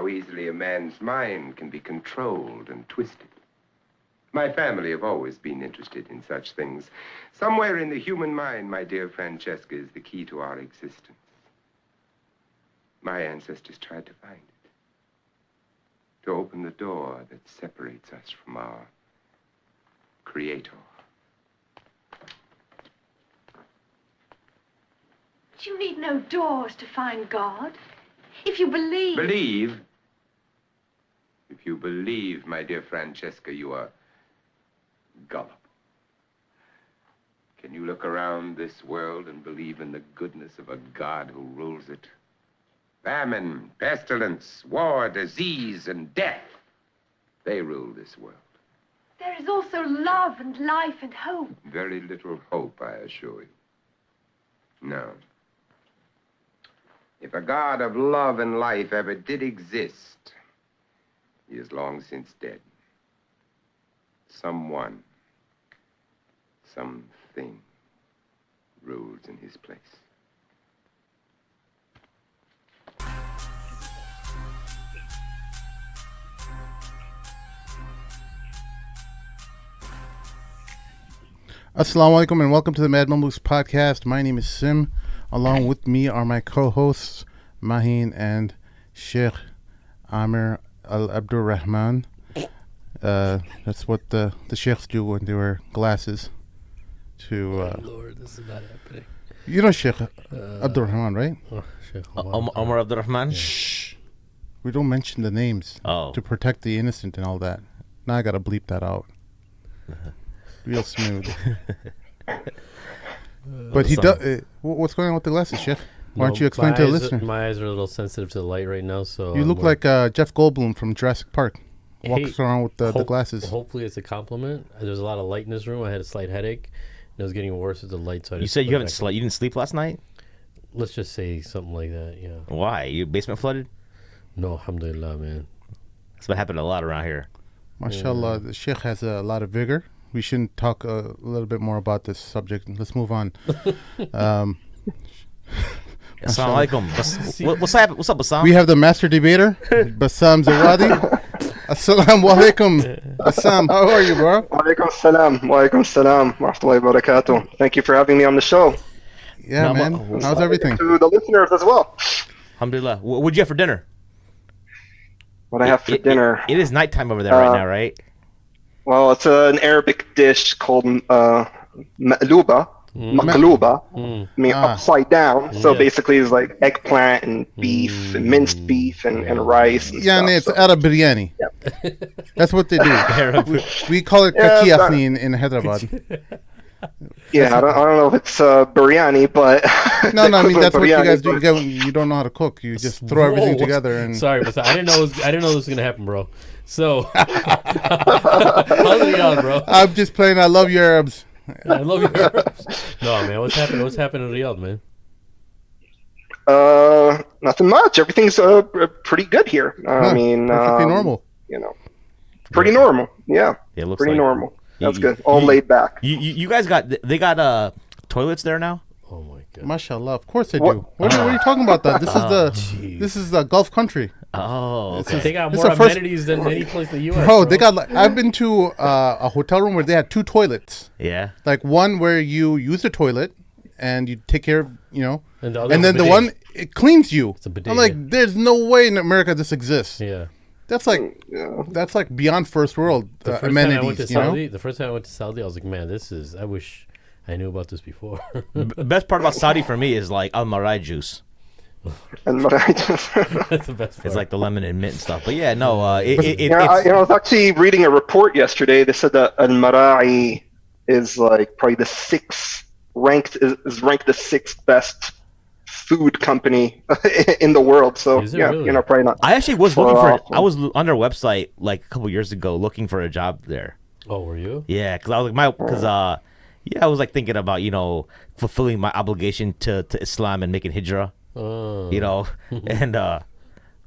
how easily a man's mind can be controlled and twisted. My family have always been interested in such things. Somewhere in the human mind, my dear Francesca, is the key to our existence. My ancestors tried to find it, to open the door that separates us from our Creator. But you need no doors to find God. If you believe... Believe? If you believe, my dear Francesca, you are gullible. Can you look around this world and believe in the goodness of a God who rules it? Famine, pestilence, war, disease, and death. They rule this world. There is also love and life and hope. Very little hope, I assure you. No. If a God of love and life ever did exist, he is long since dead. Someone, something rules in his place. Assalamu alaikum and welcome to the Mad Mamluks podcast. My name is Sim. Along with me are my co-hosts Mahin and Sheikh Amir Al Abdur Rahman. That's what the sheikhs do when they wear glasses. Oh Lord, this is not happening. You know Sheikh Abdur Rahman, right? Omar Abdur Rahman? Yeah. Shh. We don't mention the names to protect the innocent and all that. Now I gotta bleep that out. Real smooth. But he does. What's going on with the glasses, Sheikh? Why don't you explain to the listener? My eyes are a little sensitive to the light right now, so you look like Jeff Goldblum from Jurassic Park. Walks around with the glasses. Hopefully, it's a compliment. There's a lot of light in this room. I had a slight headache, and it was getting worse with the light. So you said you didn't sleep last night? Let's just say something like that. Yeah. Why? Your basement flooded? No, alhamdulillah, man. That's what happened a lot around here. MashaAllah, the Sheikh has a lot of vigor. We shouldn't talk a little bit more about this subject. Let's move on. Assalamu alaikum. What's up, Bassam? We have the master debater, Bassam Zawadi. Assalamu alaikum. Bassam, how are you, bro? Wa alaikum salam. Wa alaikum salam. Wa rahmatullahi wa barakatuh. Thank you for having me on the show. Yeah, man. How's everything? To the listeners as well. Alhamdulillah. What'd you have for dinner? What I have for dinner? It is nighttime over there right now, right? Well, it's an Arabic dish called maqluba, meaning upside down. So basically, it's like eggplant and beef and minced beef and rice. And yeah, and it's Arab biryani. Yep. That's what they do. we call it kakiyafni in Hyderabad. Yeah, I don't know if it's biryani, but no, I mean that's what you guys do. You don't know how to cook. You just throw everything together. And sorry, but I didn't know this was gonna happen, bro. So, how's it going, bro? I'm just playing. I love you Arabs. I love you Arabs. No, man, what's happening? What's happening in Riyadh, man? Nothing much. Everything's pretty good here. I mean, pretty normal. You know, pretty normal. Yeah, it looks pretty like normal. That's good. All laid back. You guys got toilets there now? Oh my god. MashaAllah, of course they do. What are you talking about? That this is the Gulf country. Oh, okay. They got more amenities than any place in the U.S. Bro, they got I've been to a hotel room where they had 2 toilets. Yeah. Like one where you use the toilet and you take care of, and then the one it cleans you. It's a bidet, I'm like, there's no way in America this exists. Yeah. That's like beyond first world amenities. The first time I went to Saudi, I was like, man, I wish I knew about this before. Best part about Saudi for me is like al-marai juice. And that's the best part. It's like the lemon and mint and stuff. But yeah, no. I was actually reading a report yesterday. They said that al-marai is like probably the ranked the 6th best food company in the world. So yeah, really? Probably not. I actually was looking I was on their website like a couple years ago looking for a job there. Oh, were you? Yeah, because I was like I was like thinking about fulfilling my obligation to Islam and making hijrah. And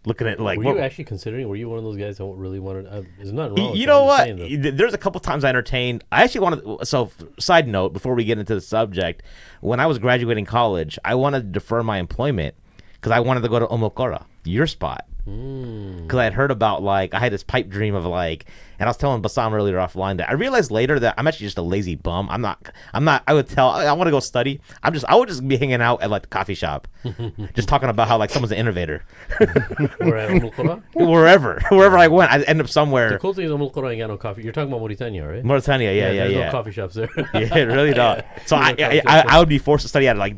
looking at like. Were you actually considering? Were you one of those guys that really wanted? There's nothing wrong. You know what? There's a couple times I entertained. I actually wanted. So, side note, before we get into the subject, when I was graduating college, I wanted to defer my employment because I wanted to go to Qura, your spot. Because I had heard about, like, I had this pipe dream of, like, and I was telling Bassam earlier offline that I realized later that I'm actually just a lazy bum. I'm not, I would tell, I want to go study. I would just be hanging out at, like, the coffee shop, just talking about how, like, someone's an innovator. Wherever I went, I'd end up somewhere. The cool thing is Umm al-Qura ain't got no coffee. You're talking about Mauritania, right? Mauritania, yeah. There's no coffee shops there. Yeah, really not. So I would be forced to study at, like,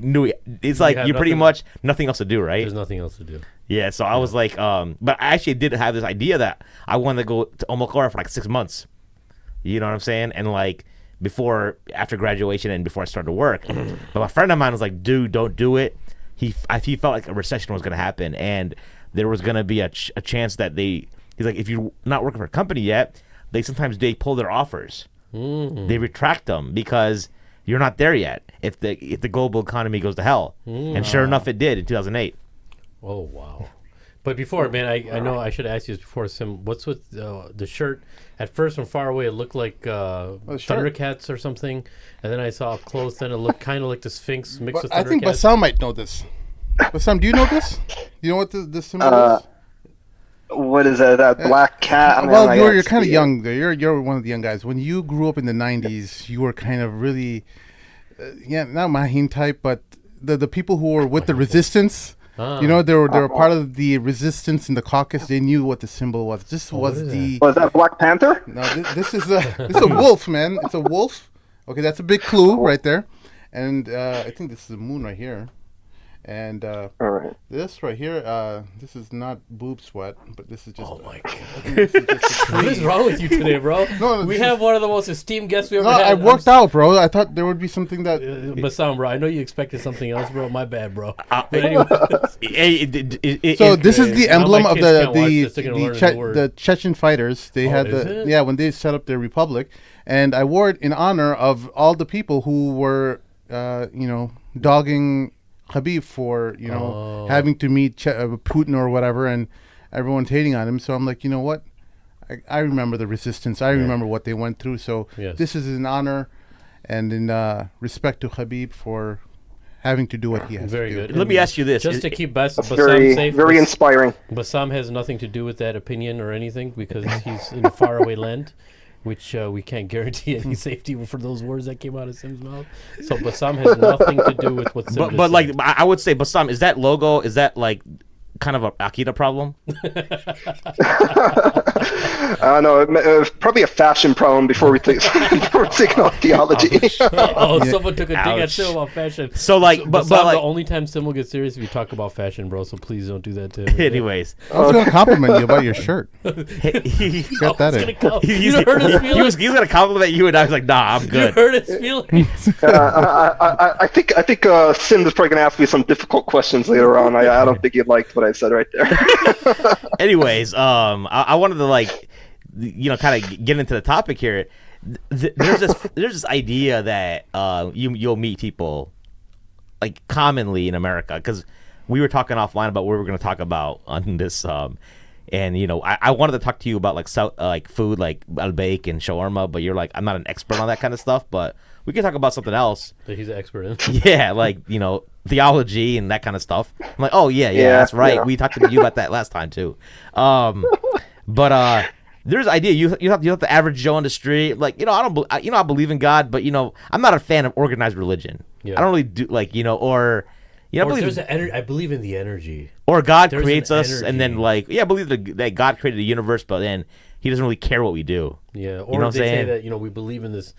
it's like you pretty much nothing else to do, right? There's nothing else to do. Yeah, so I was like, but I actually did have this idea that I wanted to go to Umm al-Qura for like 6 months. You know what I'm saying? And like after graduation and before I started work. But my friend of mine was like, dude, don't do it. He felt like a recession was going to happen and there was going to be a chance that he's like, if you're not working for a company yet, they pull their offers. They retract them because you're not there yet if the global economy goes to hell. And sure enough, it did in 2008. Oh, wow. But before, man, I know I should ask you this before, Sim. What's with the shirt? At first, from far away, it looked like Thundercats or something. And then I saw up close, then it kind of like the Sphinx mixed with Thundercats. I think Bassam might know this. Bassam, do you know this? You know what the symbol is? What is that black cat? Well, you're kind of young. You're one of the young guys. When you grew up in the 90s, you were kind of really, not Mahin type, but the people who were with the resistance. You know, they were part of the resistance in the caucus. They knew what the symbol was. Was that Black Panther? No, this is a wolf, man. It's a wolf. Okay, that's a big clue right there. And I think this is the moon right here. And all right. This right here, this is not boob sweat, but this is just. Oh my god! What is wrong with you today, bro? No, we have one of the most esteemed guests we ever had. I worked out, bro. I thought there would be something that. Bassam, bro, I know you expected something else, bro. My bad, bro. But anyway. So this is the emblem of the Chechen fighters. They had when they set up their republic, and I wore it in honor of all the people who were, dogging Khabib for having to meet Putin or whatever, and everyone's hating on him. So I'm like, you know what? I remember the resistance. I remember what they went through. So this is in honor and in respect to Khabib for having to do what he has to do. Very good. Let me ask you this. Just to keep Bassam safe. Very inspiring. Bassam has nothing to do with that opinion or anything because he's in a faraway land, which we can't guarantee any safety for those words that came out of Sim's mouth. So Bassam has nothing to do with what Sim But like, I would say, Bassam, is that logo, is that like kind of a Akita problem? I don't know. Probably a fashion problem before we take on theology. Someone took a dig at Sim about fashion. So like, but like, the only time Sim will get serious if you talk about fashion, bro. So please don't do that to him. Anyways, I was gonna compliment you about your shirt. Got that in. You hurt his feelings. He was gonna compliment you, and I was like, nah, I'm good. You hurt his feelings. I think Sim is probably gonna ask me some difficult questions later on. I don't think he liked what I said right there. Anyways, I wanted to kind of get into the topic here. There's this idea that you'll meet people like commonly in America, because we were talking offline about what we were going to talk about on this, and I wanted to talk to you about like food like al-baik and shawarma, but you're like, I'm not an expert on that kind of stuff, but we can talk about something else that he's an expert in. Yeah, like theology and that kind of stuff. I'm like, oh yeah, that's right. Yeah. We talked to you about that last time too. But there's an idea you have the average Joe on the street, like I believe in God, but I'm not a fan of organized religion. Yeah. I don't really do or I believe in the energy. Or God creates us, and then I believe that God created the universe, but then He doesn't really care what we do. Yeah, or they say that we believe in this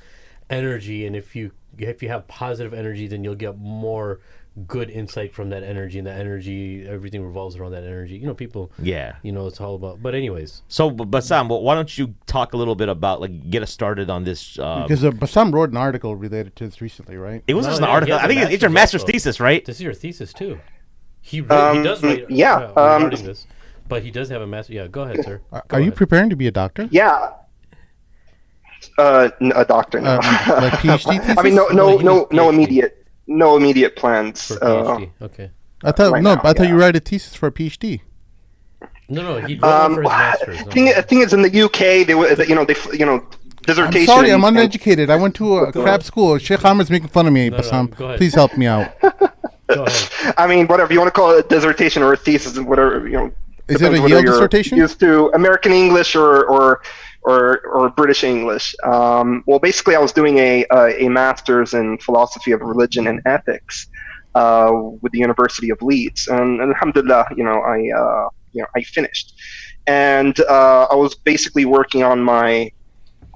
energy, and if you have positive energy, then you'll get more good insight from that energy, and that energy, everything revolves around that energy. People. Yeah. It's all about. But anyways. So, Bassam, why don't you talk a little bit about get us started on this? Because Bassam wrote an article related to this recently, right? It wasn't an article. I think it's your master's thesis, right? This is your thesis too. He does write. Regarding this, but he does have a master. Yeah, go ahead, sir. Are you preparing to be a doctor? Yeah. A doctor. No. Like PhD thesis? I mean, no immediate plans. For PhD. Okay. I thought you write a thesis for a PhD. No, he wrote for his master's. Thing is, in the UK, dissertation. I'm sorry, I'm uneducated. I went to a crap school. Sheikh Amir's making fun of me, Bassam. Please help me out. Go ahead. I mean, whatever you want to call it, a dissertation or a thesis, and whatever Is it a whether Yale you're dissertation? used to American English or British English. Well, basically, I was doing a master's in philosophy of religion and ethics with the University of Leeds, and alhamdulillah, I finished, and I was basically working on my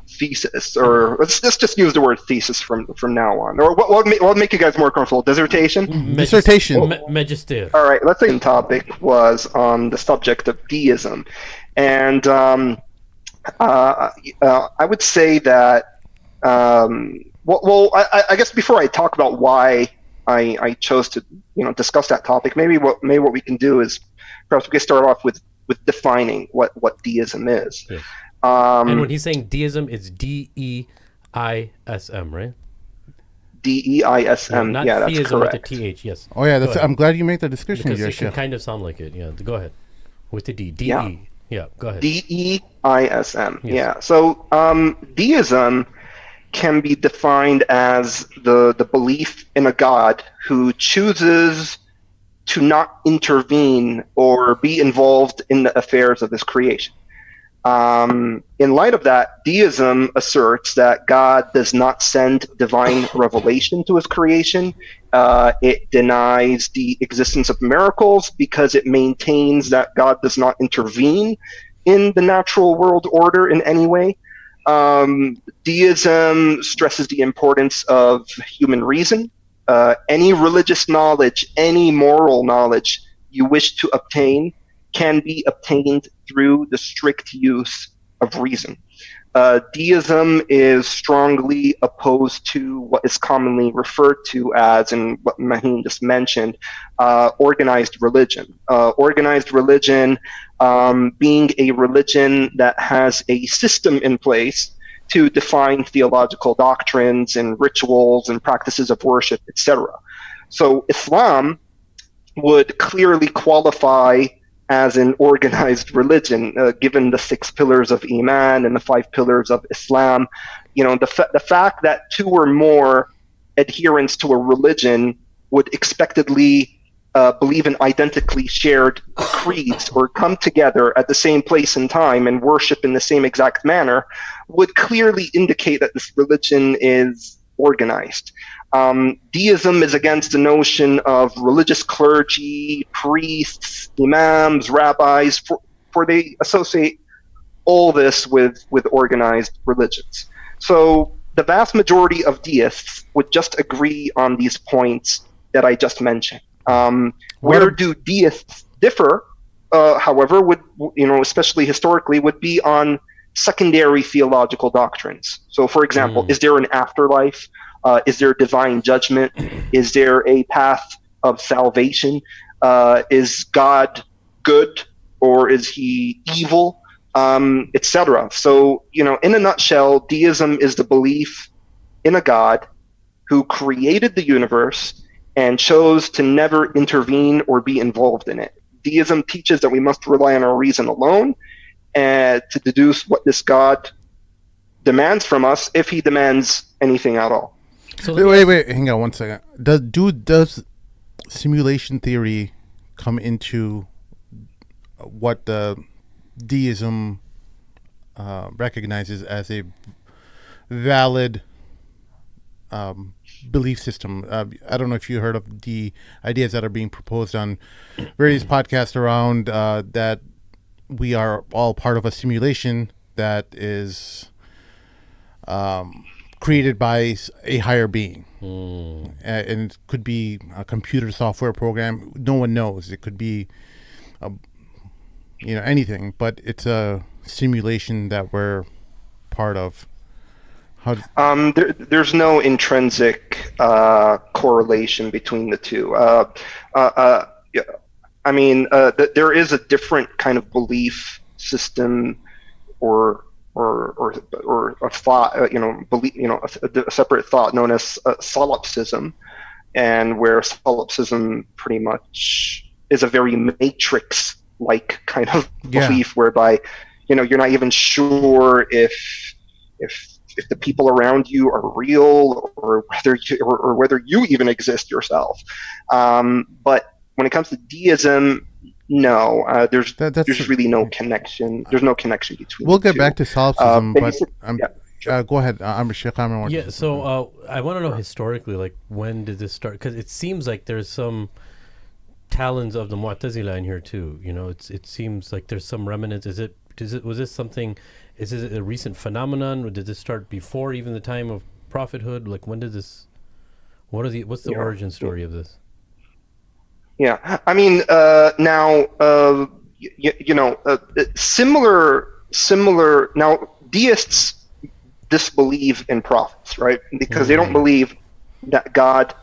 thesis, or let's just use the word thesis from now on. Or what would make you guys more comfortable? Dissertation? Dissertation. Magister. All right, let's say the topic was on the subject of deism, and I would say that. I guess before I talk about why I chose to discuss that topic, maybe what we can do is perhaps we can start off with defining what deism is. Yes. And when he's saying deism, it's DEISM, right? DEISM. Not Yeah, that's theism correct. with the TH. Yes. Oh yeah, I'm glad you made the discussion Because here, it can Sheikh. kind of sound like it. Yeah. Go ahead. With the D. DE. Yeah. Yeah. Go ahead. DEISM. Yes. Yeah. So deism can be defined as the belief in a God who chooses to not intervene or be involved in the affairs of his creation. In light of that, deism asserts that God does not send divine revelation to his creation. It denies the existence of miracles because it maintains that God does not intervene in the natural world order in any way. Deism stresses the importance of human reason. Any religious knowledge, any moral knowledge you wish to obtain can be obtained through the strict use of reason. Deism is strongly opposed to what is commonly referred to as, and what Maheen just mentioned, organized religion. Organized religion being a religion that has a system in place to define theological doctrines and rituals and practices of worship, etc. So Islam would clearly qualify as an organized religion, given the 6 pillars of Iman and the 5 pillars of Islam. The fact that 2 or more adherents to a religion would expectedly believe in identically shared creeds or come together at the same place and time and worship in the same exact manner would clearly indicate that this religion is organized. Deism is against the notion of religious clergy, priests, imams, rabbis, for they associate all this with organized religions. So the vast majority of deists would just agree on these points that I just mentioned. Where do deists differ, however, would especially historically, would be on secondary theological doctrines. So, for example, is there an afterlife? Is there divine judgment? Is there a path of salvation? Is God good or is he evil? Etc. So, in a nutshell, deism is the belief in a God who created the universe and chose to never intervene or be involved in it. Deism teaches that we must rely on our reason alone and to deduce what this God demands from us, if he demands anything at all. So wait, hang on one second. Does simulation theory come into what the deism recognizes as a valid belief system? I don't know if you heard of the ideas that are being proposed on various podcasts around that we are all part of a simulation that is created by a higher being. And it could be a computer software program. No one knows. It could be anything, but it's a simulation that we're part of. There's no intrinsic correlation between the two. There is a different kind of belief system or a thought, a separate thought known as solipsism, and where solipsism pretty much is a very matrix-like kind of belief, whereby you're not even sure if the people around you are real or whether you even exist yourself. But when it comes to deism, no, there's That's really no connection. There's no connection between. We'll the get two. back to solipsism, but Yeah. go ahead. I'm Sheikh Amr. Yeah, so I want to know historically, like, when did this start? Because it seems like there's some talons of the Mu'tazila in here too. You know, it seems like there's some remnants. Was this something? Is it a recent phenomenon, or did this start before even the time of prophethood? Like, when did this? What's the origin story of this? Yeah, I mean, now, similar. Now, deists disbelieve in prophets, right? Because they don't believe that God,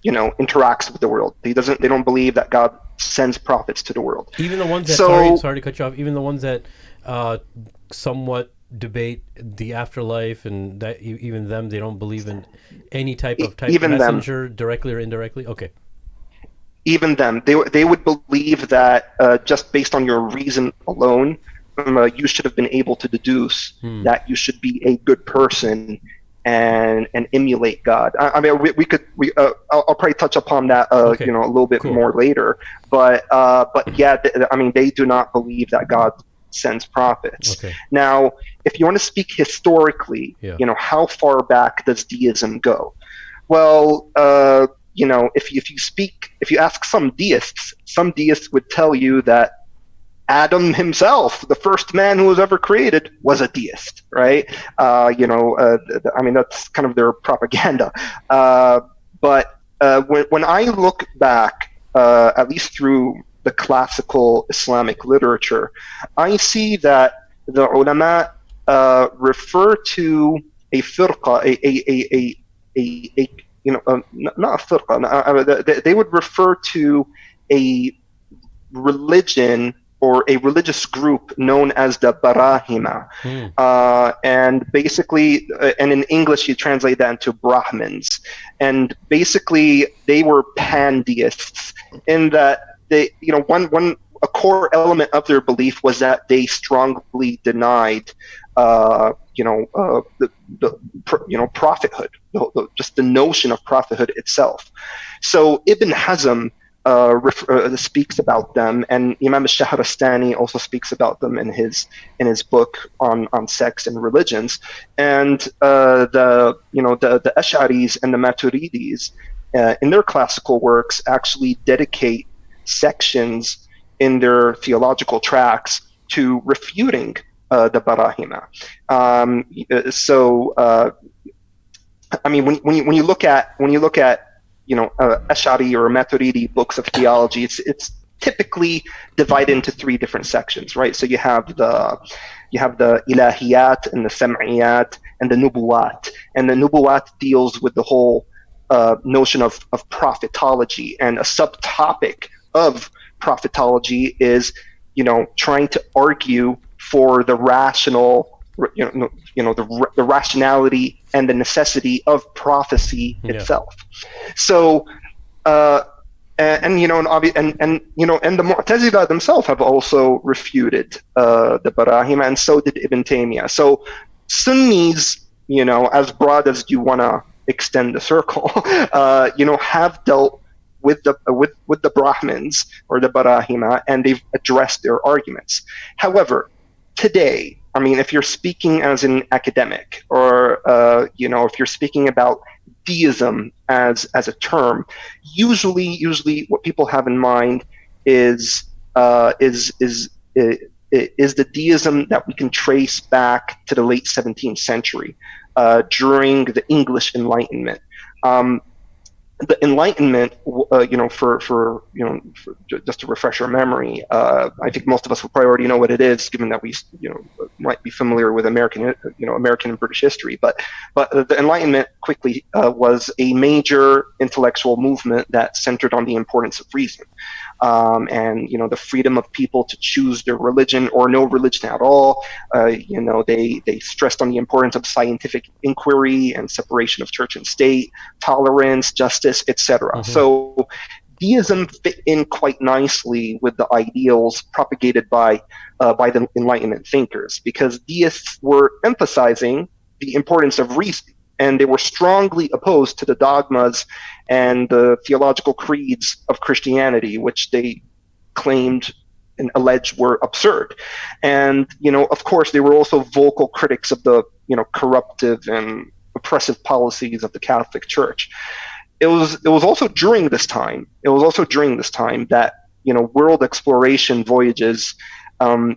interacts with the world. They don't believe that God sends prophets to the world. Even the ones that sorry to cut you off. Even the ones that somewhat debate the afterlife, and that even them, they don't believe in any type of messenger, directly or indirectly. Okay. Even them, they would believe that just based on your reason alone, you should have been able to deduce that you should be a good person and emulate God. I mean, I'll probably touch upon that a little bit more later. But yeah, I mean, they do not believe that God sends prophets. Okay. Now, if you want to speak historically, how far back does deism go? Well, if you ask some deists would tell you that Adam himself, the first man who was ever created, was a deist, right? I mean, that's kind of their propaganda. But when I look back, at least through the classical Islamic literature, I see that the ulama refer to a firqa, not a firqa. They would refer to a religion or a religious group known as the Barahima. And basically, and in English you translate that into Brahmins. And basically they were pan-deists in that they, a core element of their belief was that they strongly denied prophethood, just the notion of prophethood itself. So Ibn Hazm speaks about them, and Imam al-Shahrastani also speaks about them in his book on sex and religions. And the Ash'aris and the Maturidis in their classical works actually dedicate sections in their theological tracts to refuting the Barahima. I mean, when you look at Ash'ari or Maturidi books of theology, it's typically divided into three different sections, right? So you have the ilahiyat and the sam'iyat and the nubuwat. And the nubuwat deals with the whole notion of prophetology, and a subtopic of prophetology is trying to argue for the rational, the rationality and the necessity of prophecy itself. So, and the Mu'tazila themselves have also refuted the Barahima, and so did Ibn Taymiyyah. So Sunnis, as broad as you want to extend the circle, have dealt with the Brahmins or the Barahima, and they've addressed their arguments. However, today, I mean, if you're speaking as an academic, or if you're speaking about deism as a term, usually what people have in mind is the deism that we can trace back to the late 17th century, during the English Enlightenment. The Enlightenment, for just to refresh our memory, I think most of us will probably already know what it is, given that we, might be familiar with American and British history. But the Enlightenment quickly was a major intellectual movement that centered on the importance of reason, and the freedom of people to choose their religion or no religion at all. They stressed on the importance of scientific inquiry and separation of church and state, tolerance, justice, etc. So deism fit in quite nicely with the ideals propagated by the Enlightenment thinkers, because deists were emphasizing the importance of reason, and they were strongly opposed to the dogmas and the theological creeds of Christianity, which they claimed and alleged were absurd. And, of course, they were also vocal critics of the, corruptive and oppressive policies of the Catholic Church. It was also during this time that, world exploration voyages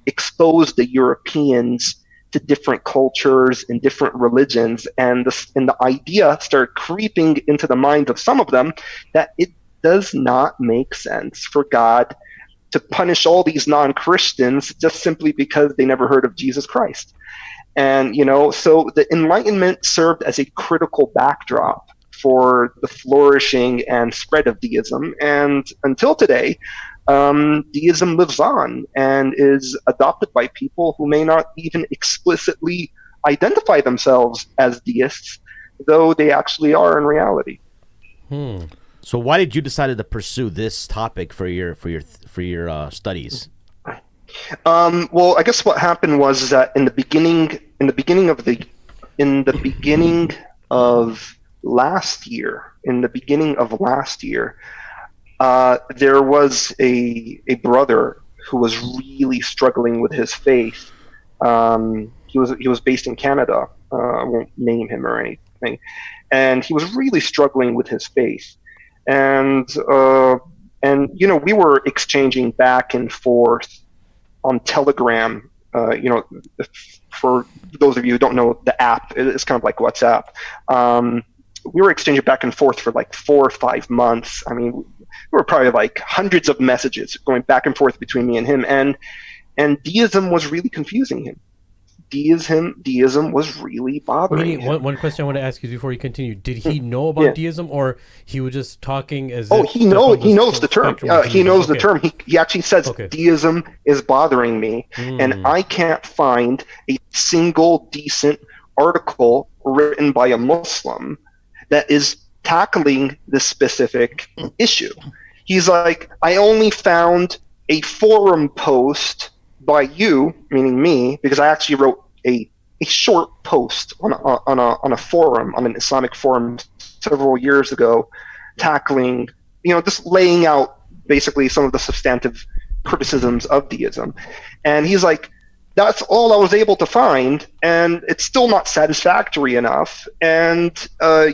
exposed the Europeans to different cultures and different religions, and the idea started creeping into the minds of some of them that it does not make sense for God to punish all these non-Christians just simply because they never heard of Jesus Christ. And, so the Enlightenment served as a critical backdrop for the flourishing and spread of deism. And until today, deism lives on and is adopted by people who may not even explicitly identify themselves as deists, though they actually are in reality. So why did you decide to pursue this topic for your studies? Well, I guess what happened was that in the beginning of last year, there was a brother who was really struggling with his faith. He was based in Canada. I won't name him or anything, and he was really struggling with his faith. And we were exchanging back and forth on Telegram. For those of you who don't know the app, it's kind of like WhatsApp. We were exchanging back and forth for like 4 or 5 months. I mean, there were probably like hundreds of messages going back and forth between me and him, and deism was really confusing him. Deism was really bothering him. One question I want to ask you before you continue: did he know about deism, or he was just talking as? He knows the term. He knows the term. He actually says deism is bothering me, and I can't find a single decent article written by a Muslim that is tackling this specific issue. He's like, I only found a forum post by you, meaning me, because I actually wrote a short post on a forum, on an Islamic forum several years ago, tackling, just laying out basically some of the substantive criticisms of deism. And he's like, that's all I was able to find, and it's still not satisfactory enough. And I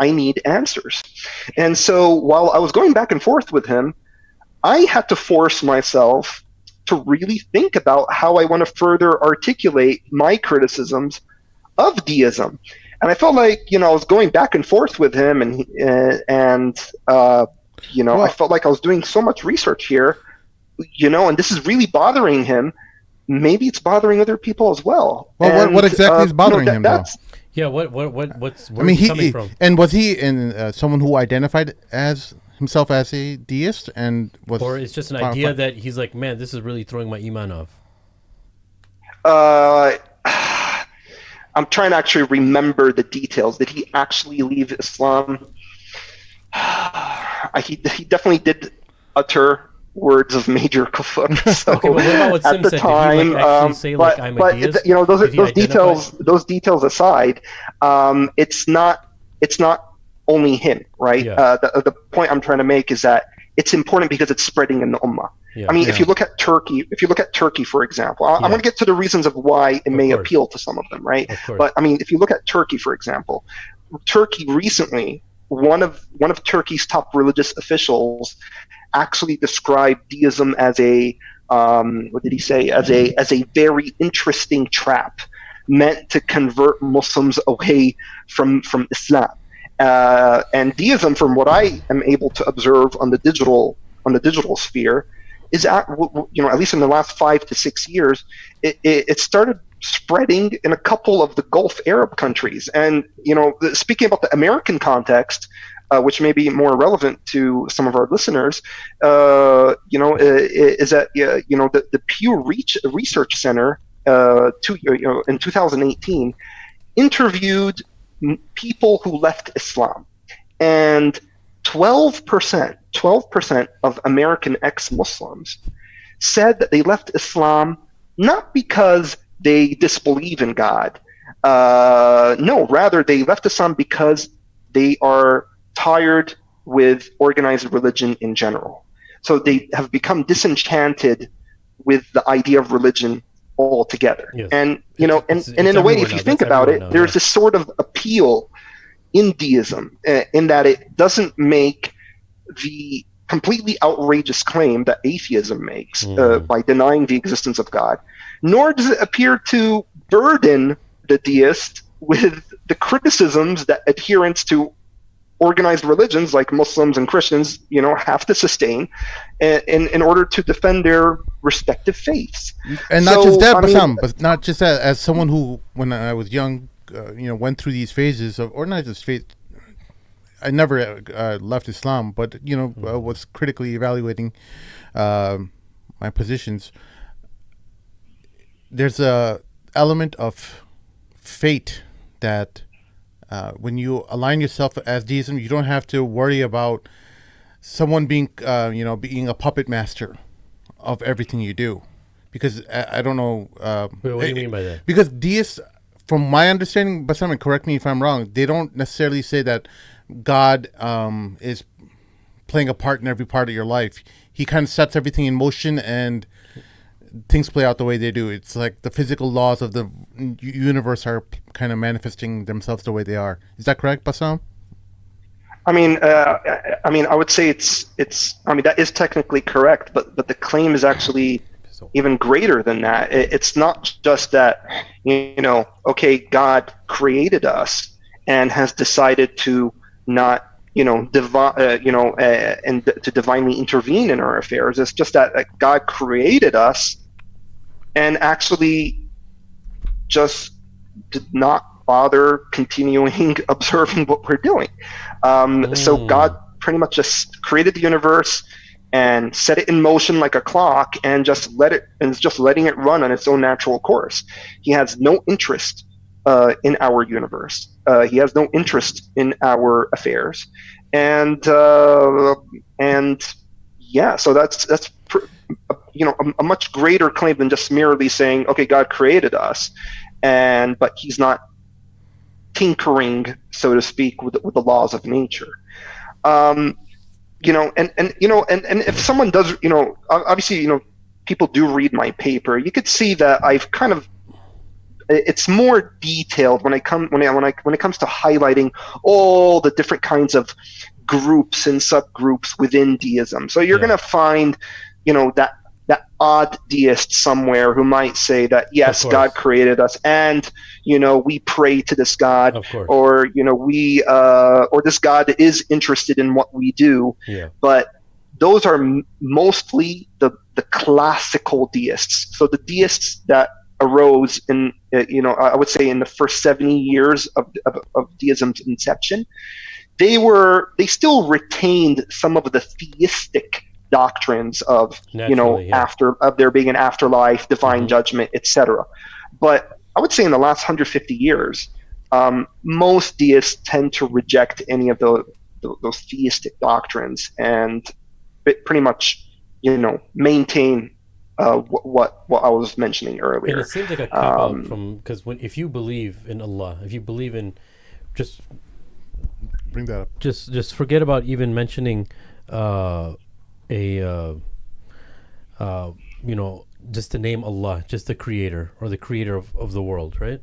need answers. And so while I was going back and forth with him, I had to force myself to really think about how I want to further articulate my criticisms of deism. And I felt like, I was going back and forth with him, and I felt like I was doing so much research here, and this is really bothering him. Maybe it's bothering other people as well. Well, what exactly is bothering him, though? Yeah, what's he coming from? And was he someone who identified himself as a deist, or it's just an idea that he's like, man, this is really throwing my iman off? I'm trying to actually remember the details. Did he actually leave Islam? He definitely did utter words of major kufr. So okay, what about what Sim at the said? time, Did he like say like I'm a deist? Those details aside, it's not only him, right? Yeah. The point I'm trying to make is that it's important because it's spreading in the ummah. Yeah. I mean, if you look at Turkey, for example, I'm going to get to the reasons of why it may appeal to some of them, right? But I mean, if you look at Turkey, for example, Turkey recently, one of Turkey's top religious officials actually described deism as a what did he say? As a very interesting trap meant to convert Muslims away from Islam. And deism, from what I am able to observe on the digital sphere, is at least in the last 5 to 6 years, it started spreading in a couple of the Gulf Arab countries. And speaking about the American context, which may be more relevant to some of our listeners, is that the Pew Research Center in 2018 interviewed people who left Islam, and 12% of American ex-Muslims said that they left Islam not because they disbelieve in God. No, rather they left Islam because they are tired with organized religion in general. So they have become disenchanted with the idea of religion altogether. Yes. And It's in a way, everywhere if you now. think That's about it, everywhere now, there's yeah. this sort of appeal in deism in that it doesn't make the completely outrageous claim that atheism makes by denying the existence of God, nor does it appear to burden the deist with the criticisms that adherents to organized religions like Muslims and Christians, have to sustain in order to defend their respective faiths. And not just that, I mean, Bassam, but not just that. As someone who, when I was young, went through these phases of, or not just phase. I never left Islam, but was critically evaluating my positions. There's a element of fate that when you align yourself as deism, you don't have to worry about someone being being a puppet master of everything you do, because I don't know. Wait, what do you mean by that? Because deists, from my understanding, but someone correct me if I'm wrong, they don't necessarily say that God is playing a part in every part of your life. He kind of sets everything in motion, and things play out the way they do. It's like the physical laws of the universe are kind of manifesting themselves the way they are. Is that correct, Bassam? I mean, I would say it's. I mean, that is technically correct, but the claim is actually even greater than that. It's not just that, okay, God created us and has decided to not, and to divinely intervene in our affairs. It's just that God created us and actually just did not bother continuing observing what we're doing. So God pretty much just created the universe and set it in motion like a clock and just letting it run on its own natural course. He has no interest in our universe. He has no interest in our affairs, and yeah, so that's a much greater claim than just merely saying, okay, God created us, but He's not tinkering, so to speak, with the laws of nature. And if someone does, obviously, people do read my paper. You could see that I've kind of, it's more detailed when it comes to highlighting all the different kinds of groups and subgroups within deism. So you're going to find, that odd deist somewhere who might say that yes, God created us, and we pray to this God, or or this God is interested in what we do. Yeah. But those are mostly the classical deists. So the deists that arose in I would say in the first 70 years of deism's inception, they still retained some of the theistic doctrines of of there being an afterlife, divine judgment, etc. But I would say in the last 150 years, most deists tend to reject any of those theistic doctrines and pretty much maintain what I was mentioning earlier. And it seems like a cop out from, because if you believe in Allah, if you believe in, just bring that up. Just forget about even mentioning just the name Allah, just the creator or the creator of the world, right?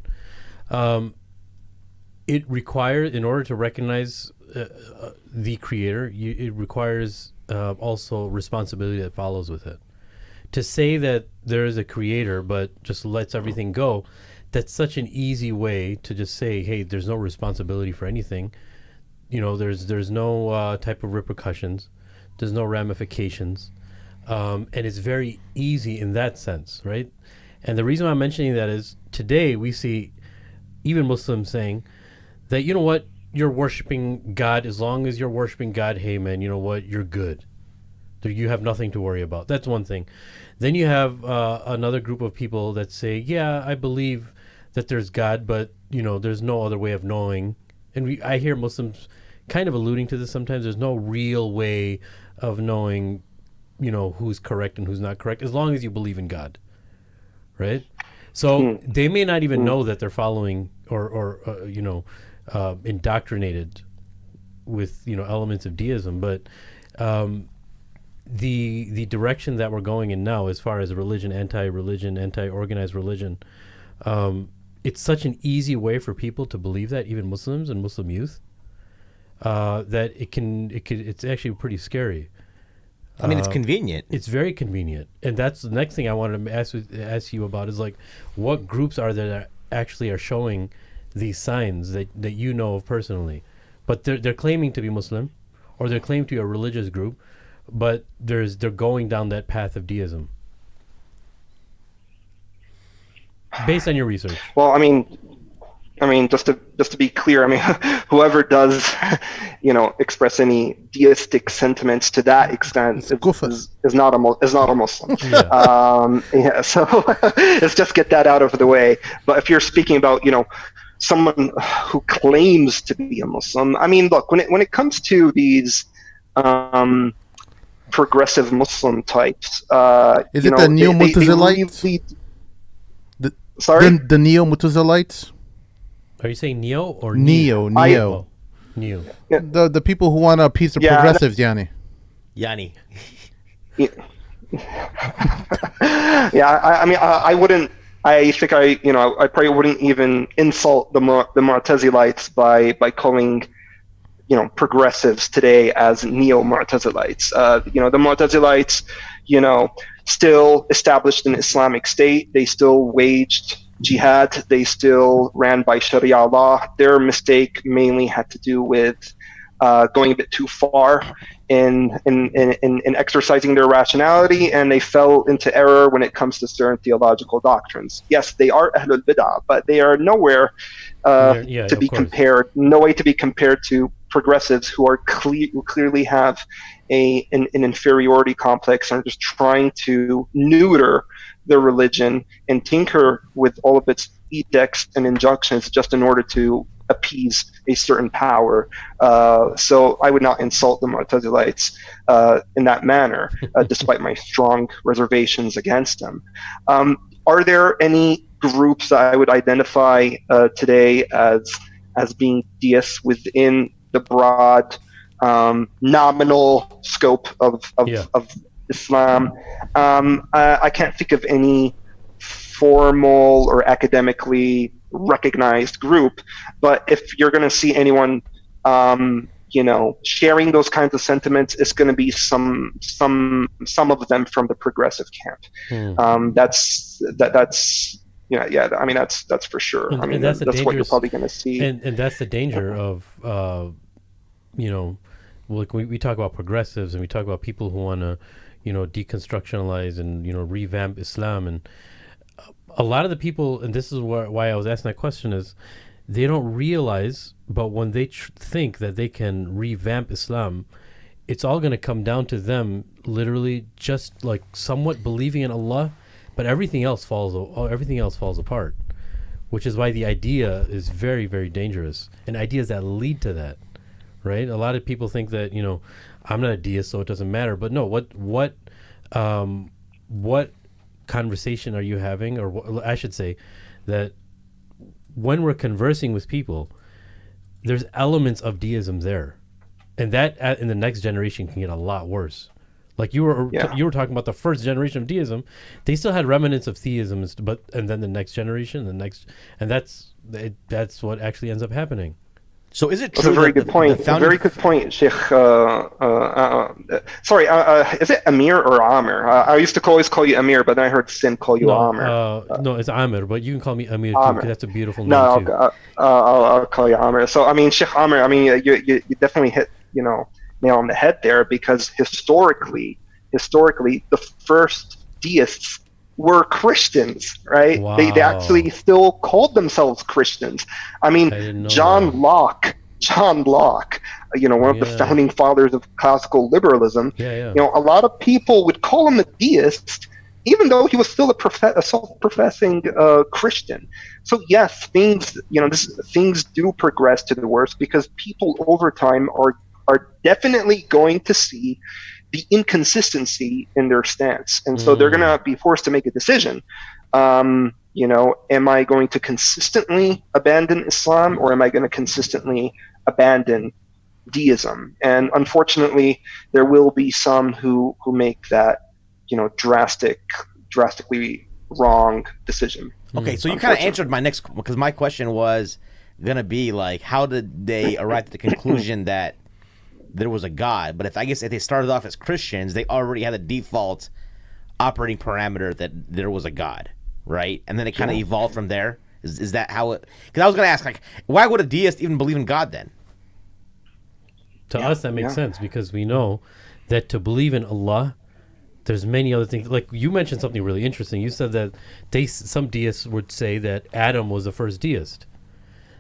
It requires, in order to recognize the creator, it requires also responsibility that follows with it. To say that there is a creator but just lets everything go, that's such an easy way to just say, hey, there's no responsibility for anything. There's no type of repercussions. There's no ramifications. And it's very easy in that sense, right? And the reason why I'm mentioning that is today we see even Muslims saying that, you know what, you're worshiping God. As long as you're worshiping God, hey, man, you know what, you're good. You have nothing to worry about. That's one thing. Then you have another group of people that say, yeah, I believe that there's God, but, there's no other way of knowing. And I hear Muslims kind of alluding to this sometimes. There's no real way of knowing, who's correct and who's not correct, as long as you believe in God, right? So they may not even know that they're following or indoctrinated with elements of deism, but the direction that we're going in now, as far as religion, anti-organized religion, it's such an easy way for people to believe that, even Muslims and Muslim youth, that it's actually pretty scary. I mean, it's convenient. It's very convenient, and that's the next thing I wanted to ask you about is like, what groups are there that actually are showing these signs that you know of personally, but they're claiming to be Muslim, or they're claiming to be a religious group, but they're going down that path of deism. Based on your research. Well, I mean, just to be clear, I mean, whoever does, express any deistic sentiments to that extent is not a Muslim. Yeah. So let's just get that out of the way. But if you're speaking about, someone who claims to be a Muslim, I mean, look, when it comes to these progressive Muslim types, is it the Neo-Mutazilites? Sorry? The Neo-Mutazilites? Are you saying neo or neo? Neo. Yeah. The people who want to appease the progressives, Yanni. Yeah, I mean, I wouldn't. I think I probably wouldn't even insult the Mu'tazilites by calling, progressives today as neo-Mu'tazilites. The Mu'tazilites, still established an Islamic state. They still waged jihad. They still ran by Sharia law. Their mistake mainly had to do with going a bit too far in exercising their rationality, and they fell into error when it comes to certain theological doctrines. Yes, they are Ahlul Bid'ah, but they are nowhere to be compared. No way to be compared to progressives who are who clearly have an inferiority complex and are just trying to neuter their religion and tinker with all of its edicts and injunctions just in order to appease a certain power. So I would not insult the Mu'tazilites in that manner, despite my strong reservations against them. Are there any groups that I would identify today as being deists within the broad nominal scope of Islam? I can't think of any formal or academically recognized group, but if you're going to see anyone sharing those kinds of sentiments, it's going to be some of them from the progressive camp. That's I mean, that's for sure. And, I mean, that's what you're probably going to see. And that's the danger of like we talk about progressives and we talk about people who want to deconstructionalize and revamp Islam, and a lot of the people, and this is why I was asking that question, is they don't realize, but when they think that they can revamp Islam, it's all going to come down to them literally just like somewhat believing in Allah, but everything else falls apart, which is why the idea is very, very dangerous, and ideas that lead to that, right? A lot of people think that I'm not a deist, so it doesn't matter. But no, what conversation are you having, or I should say that when we're conversing with people, there's elements of deism there, and that in the next generation can get a lot worse. Like you were talking about the first generation of deism, they still had remnants of theism, and then the next generation, and that's what actually ends up happening. So is it true? That's a very good point. Very good point, Sheikh. Sorry, is it Amir or Amir? I used to always call you Amir, but then I heard Sin call you Amir. No, it's Amir, but you can call me Amir too, because that's a beautiful name too. I'll call you Amir. So I mean, Sheikh Amir, I mean, you definitely hit nail on the head there, because historically, the first deists were Christians, right? Wow. They actually still called themselves Christians. I mean, John Locke, one of the founding fathers of classical liberalism. A lot of people would call him a deist, even though he was still a self-professing Christian. So yes, things do progress to the worst, because people over time are definitely going to see the inconsistency in their stance, and so they're going to be forced to make a decision. Am I going to consistently abandon Islam, or am I going to consistently abandon deism. And unfortunately, there will be some who make that, drastically wrong decision. Okay, so you kind of answered my next, because my question was gonna be like, how did they arrive at the conclusion that there was a God? But if they started off as Christians, they already had a default operating parameter that there was a God, right? And then it kind of evolved from there. Is that how it? Because I was gonna ask, like, why would a deist even believe in God then? To us, that makes sense, because we know that to believe in Allah, there's many other things. Like you mentioned something really interesting. You said that some deists would say that Adam was the first deist.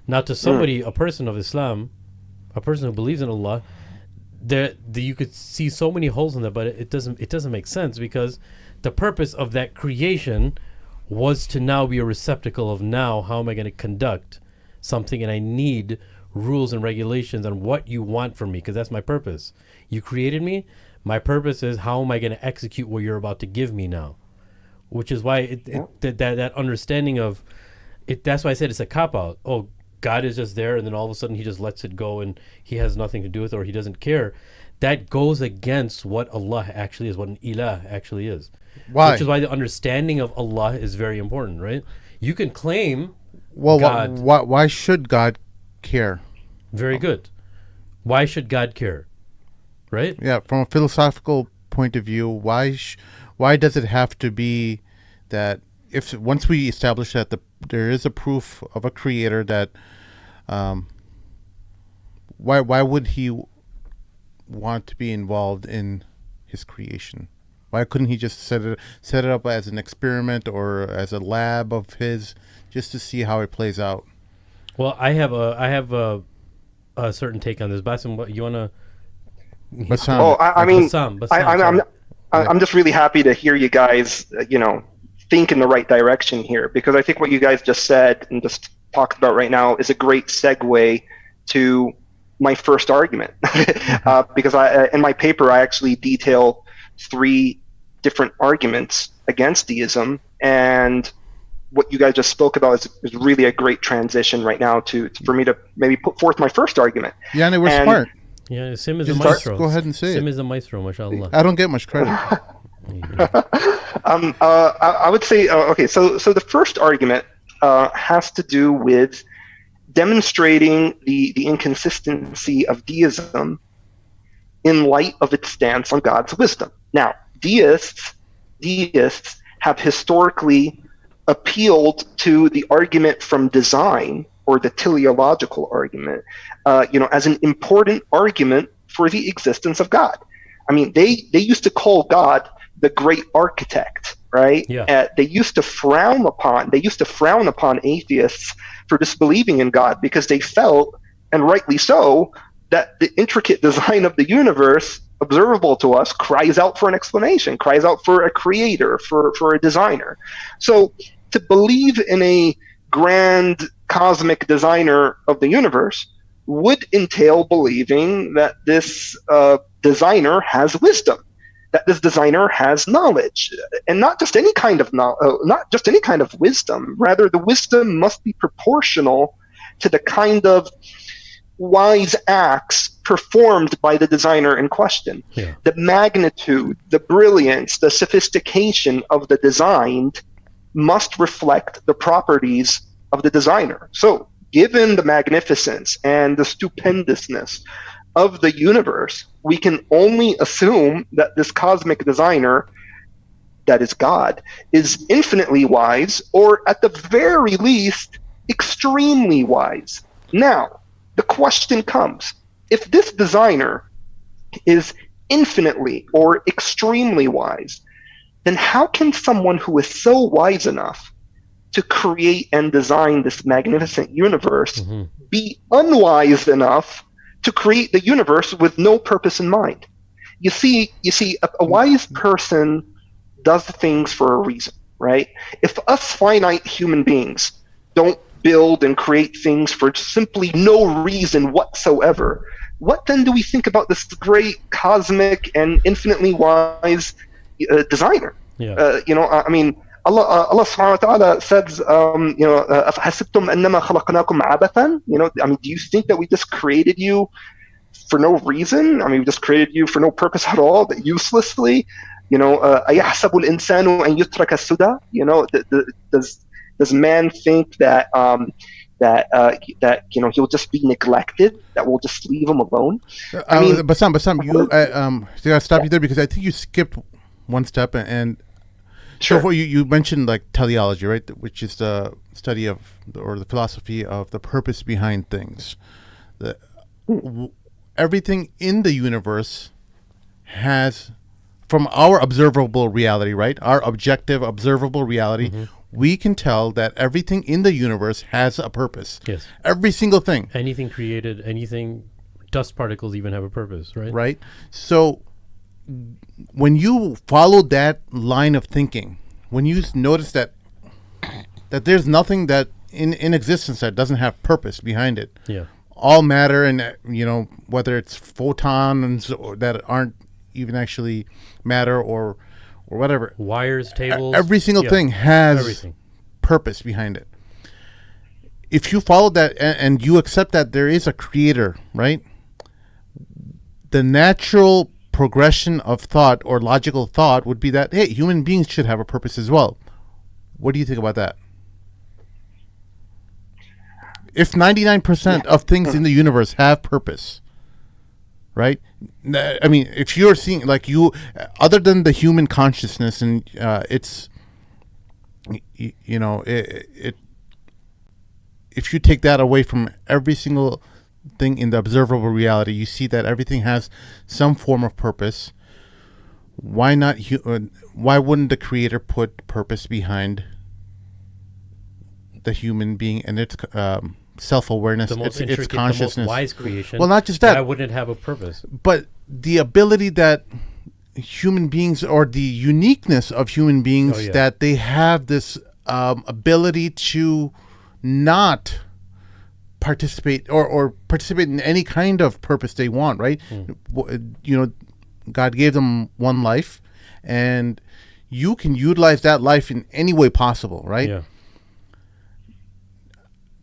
Now, to somebody, a person of Islam, a person who believes in Allah, you could see so many holes in that, but it doesn't make sense, because the purpose of that creation was to now be a receptacle of how am I going to conduct something, and I need rules and regulations on what you want from me, because that's my purpose. You created me. My purpose is how am I going to execute what you're about to give me now, which is why that understanding of it. That's why I said it's a cop out. Oh, God is just there, and then all of a sudden he just lets it go, and he has nothing to do with it, or he doesn't care. That goes against what Allah actually is, what an ilah actually is. Why? Which is why the understanding of Allah is very important, right? You can claim God. Why should God care? Very good. Why should God care? Right? Yeah, from a philosophical point of view, why does it have to be that once we establish that there is a proof of a creator, that why would he want to be involved in his creation? Why couldn't he just set it up as an experiment or as a lab of his, just to see how it plays out? Well, I have a certain take on this. Bassam, what you wanna? Bassam. Oh, Bassam, I'm just really happy to hear you guys, think in the right direction here, because I think what you guys just said and just talked about right now is a great segue to my first argument. Because in my paper, I actually detail 3 different arguments against deism, and what you guys just spoke about is really a great transition right now for me to maybe put forth my first argument. Yeah, and we're smart. Yeah, Sim is a maestro. Go ahead and say Sim it. is a maestro, mashallah. I don't get much credit. I would say, okay, so the first argument has to do with demonstrating the inconsistency of deism in light of its stance on God's wisdom. Now, deists have historically appealed to the argument from design, or the teleological argument, as an important argument for the existence of God. I mean, they used to call God the great architect, right? Yeah. They used to frown upon atheists for disbelieving in God, because they felt, and rightly so, that the intricate design of the universe observable to us cries out for an explanation, cries out for a creator, for a designer. So to believe in a grand cosmic designer of the universe would entail believing that this designer has wisdom, that this designer has knowledge, and not just any kind of wisdom. Rather, the wisdom must be proportional to the kind of wise acts performed by the designer in question. Yeah. The magnitude, the brilliance, the sophistication of the designed must reflect the properties of the designer. So, given the magnificence and the stupendousness of the universe, we can only assume that this cosmic designer, that is God, is infinitely wise, or at the very least, extremely wise. Now, the question comes, if this designer is infinitely or extremely wise, then how can someone who is so wise enough to create and design this magnificent universe be unwise enough to create the universe with no purpose in mind? You see, a wise person does things for a reason, right? If us finite human beings don't build and create things for simply no reason whatsoever, what then do we think about this great cosmic and infinitely wise designer? Yeah. I mean, Allah subhanahu wa ta'ala says, أَفَحَسِبْتُمْ أَنَّمَا خَلَقْنَاكُمْ عَبَثًا? I mean, do you think that we just created you for no reason. I mean, we just created you for no purpose at all, but uselessly. أَيَحْسَبُ الْإِنسَانُ أَنْ يُتْرَكَ سُدًى? Does man think that he'll just be neglected, that we'll just leave him alone? I mean, Bassam, you gotta stop you there because I think you skipped one step and sure. So you mentioned like teleology, right, which is the study of or the philosophy of the purpose behind things. Everything in the universe has, from our observable reality, right, our objective observable reality, we can tell that everything in the universe has a purpose. Yes. Every single thing. Anything created, anything, dust particles even have a purpose, right? Right. So when you follow that line of thinking, when you notice that there's nothing that in existence that doesn't have purpose behind it. Yeah. All matter, and whether it's photons that aren't even actually matter or whatever, wires, tables, every single thing has purpose behind it. If you follow that and you accept that there is a creator, right, the natural progression of thought or logical thought would be that, hey, human beings should have a purpose as well. What do you think about that? If 99% of things in the universe have purpose, right? I mean, if you're seeing, like, other than the human consciousness, and it's, if you take that away from every single thing in the observable reality, you see that everything has some form of purpose. Why not? Why wouldn't the creator put purpose behind the human being and its self-awareness, its consciousness, the most wise creation? Well, not just that. Why wouldn't it have a purpose? But the ability that human beings, or the uniqueness of human beings, that they have this ability to not participate or participate in any kind of purpose they want, right? God gave them one life, and you can utilize that life in any way possible, right? Yeah.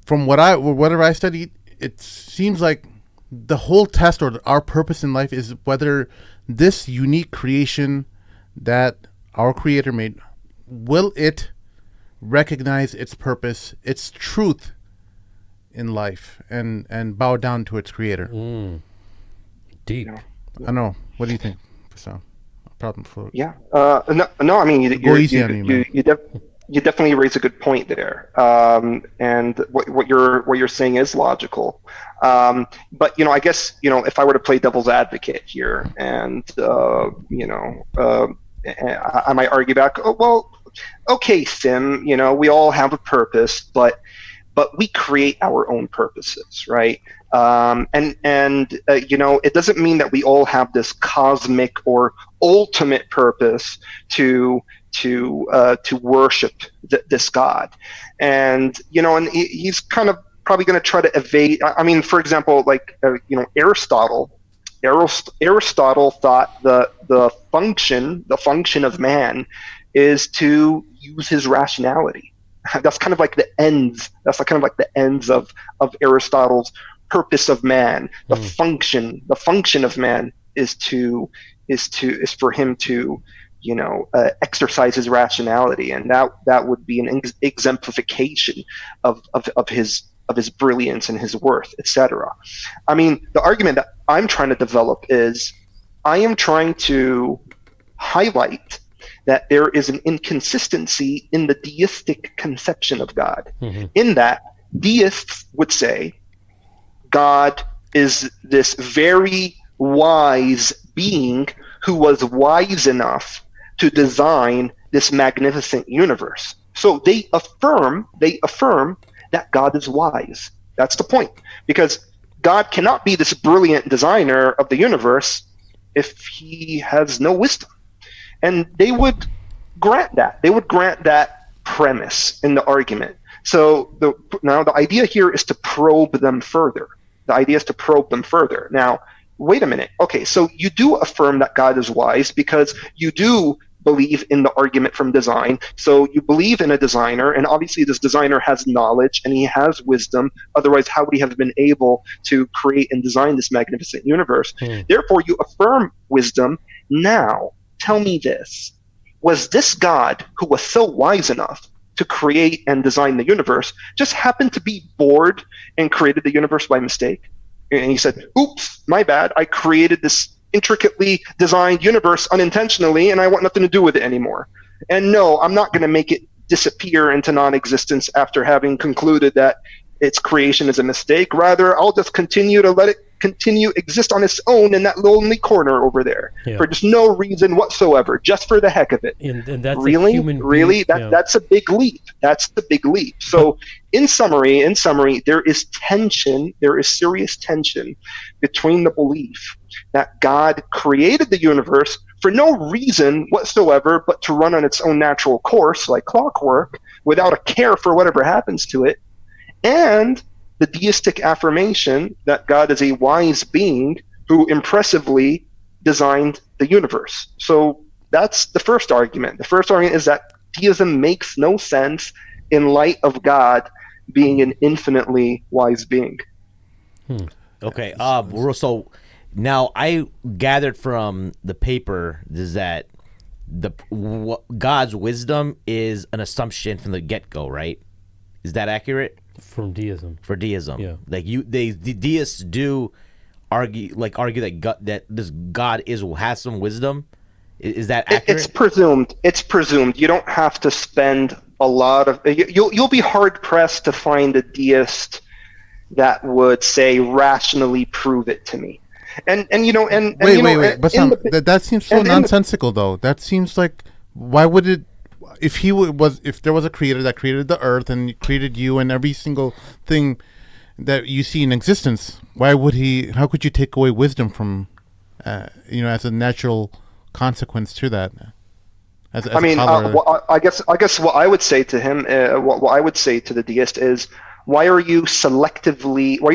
From whatever I studied, it seems like the whole test or our purpose in life is whether this unique creation that our creator made, will it recognize its purpose, its truth in life, and bow down to its creator. Deep. I know. What do you think? So, problem for no. I mean, you definitely raise a good point there, and what you're saying is logical. But I guess if I were to play devil's advocate here, and I might argue back. Oh, well, okay, Sim. We all have a purpose, but we create our own purposes, right? It doesn't mean that we all have this cosmic or ultimate purpose to worship this God, and he's kind of probably going to try to evade. I mean, for example, like Aristotle thought the function of man is to use his rationality. That's kind of like the ends. That's kind of like the ends of Aristotle's purpose of man. The function of man is for him to exercise his rationality, and that would be an exemplification of his brilliance and his worth, etc. I mean, the argument that I'm trying to develop is I am trying to highlight that there is an inconsistency in the deistic conception of God, in that deists would say God is this very wise being who was wise enough to design this magnificent universe. So they affirm that God is wise. That's the point. Because God cannot be this brilliant designer of the universe if he has no wisdom. And they would grant that. They would grant that premise in the argument. So now the idea here is to probe them further. Now, wait a minute. Okay, so you do affirm that God is wise because you do believe in the argument from design. So you believe in a designer, and obviously this designer has knowledge and he has wisdom. Otherwise, how would he have been able to create and design this magnificent universe? Therefore, you affirm wisdom. Now, tell me this. Was this God, who was so wise enough to create and design the universe, just happened to be bored and created the universe by mistake? And he said, oops, my bad. I created this intricately designed universe unintentionally, and I want nothing to do with it anymore. And no, I'm not going to make it disappear into non-existence after having concluded that its creation is a mistake. Rather, I'll just continue to let it continue exist on its own in that lonely corner over there for just no reason whatsoever, just for the heck of it. And that's really, a human really, being, that's a big leap. That's the big leap. So, in summary, there is tension. There is serious tension between the belief that God created the universe for no reason whatsoever, but to run on its own natural course, like clockwork, without a care for whatever happens to it, and the deistic affirmation that God is a wise being who impressively designed the universe. So that's the first argument. The first argument is that deism makes no sense in light of God being an infinitely wise being. Okay. So now I gathered from the paper is that God's wisdom is an assumption from the get-go, right? Is that accurate? From deism. For deism, yeah. Like the deists do argue that this God has some wisdom. Is that accurate? It's presumed. It's presumed. You don't have to spend a lot of. You'll be hard pressed to find a deist that would say rationally prove it to me. And you know and wait. But that seems so nonsensical, though. That seems like, why would it? If there was a creator that created the earth and created you and every single thing that you see in existence, why would he? How could you take away wisdom from, as a natural consequence to that? I guess what I would say to him, what I would say to the deist is, why are you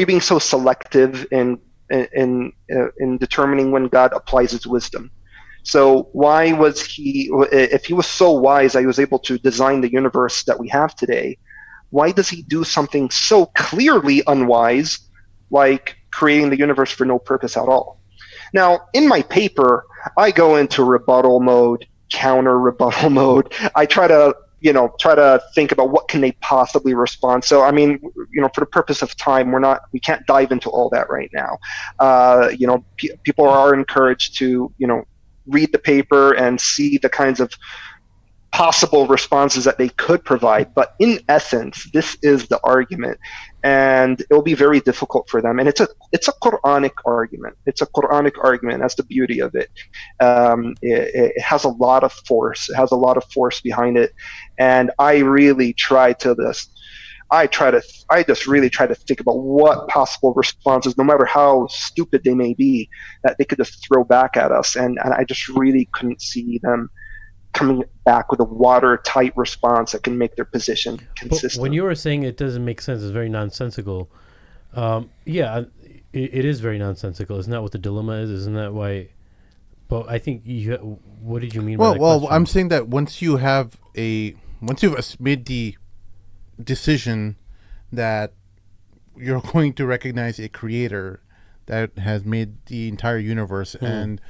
being so selective in determining when God applies his wisdom? So why was he, if he was so wise that he was able to design the universe that we have today, why does he do something so clearly unwise, like creating the universe for no purpose at all? Now, in my paper, I go into rebuttal mode, counter rebuttal mode. I try to think about what can they possibly respond. So, I mean, for the purpose of time, we can't dive into all that right now. People are encouraged to, read the paper and see the kinds of possible responses that they could provide. But in essence, this is the argument, and it will be very difficult for them. And it's a Quranic argument. It's a Quranic argument. That's the beauty of it. It has a lot of force. It has a lot of force behind it. And I really try to really try to think about what possible responses, no matter how stupid they may be, that they could just throw back at us. And I just really couldn't see them coming back with a watertight response that can make their position consistent. But when you were saying it doesn't make sense, it's very nonsensical. It is very nonsensical. Isn't that what the dilemma is? Isn't that why? But I think what did you mean by that question? I'm saying that once you've made the decision that you're going to recognize a creator that has made the entire universe and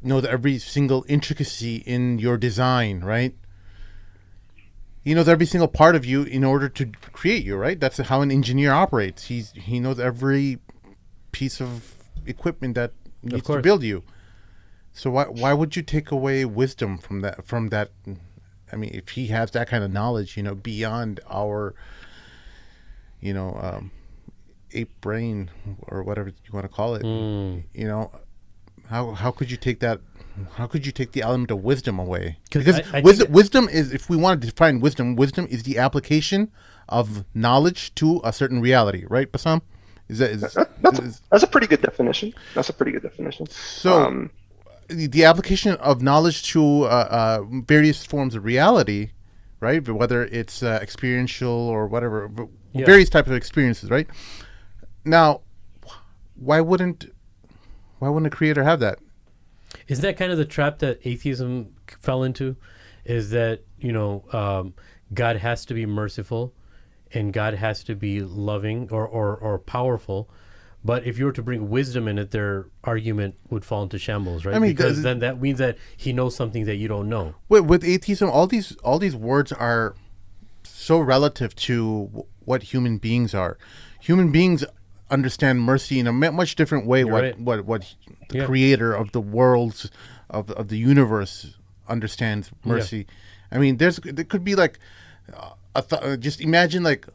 knows every single intricacy in your design, right? He knows every single part of you in order to create you, right? That's how an engineer operates. He knows every piece of equipment that needs to build you. So why would you take away wisdom from that? I mean, if he has that kind of knowledge, beyond our, ape brain or whatever you want to call it, how could you take that? How could you take the element of wisdom away? Because wisdom is, if we want to define wisdom is the application of knowledge to a certain reality, right, Bassam? That's a pretty good definition. That's a pretty good definition. So. The application of knowledge to various forms of reality, right? Whether it's experiential or whatever, various types of experiences, right? Now, why wouldn't a creator have that? Isn't that kind of the trap that atheism fell into? Is that, God has to be merciful and God has to be loving or powerful. But if you were to bring wisdom in it, their argument would fall into shambles, right? Because then that means that he knows something that you don't know. With atheism, all these words are so relative to what human beings are. Human beings understand mercy in a much different way. What the creator of the worlds of the universe understands mercy. Yeah. I mean, there could be like just imagine like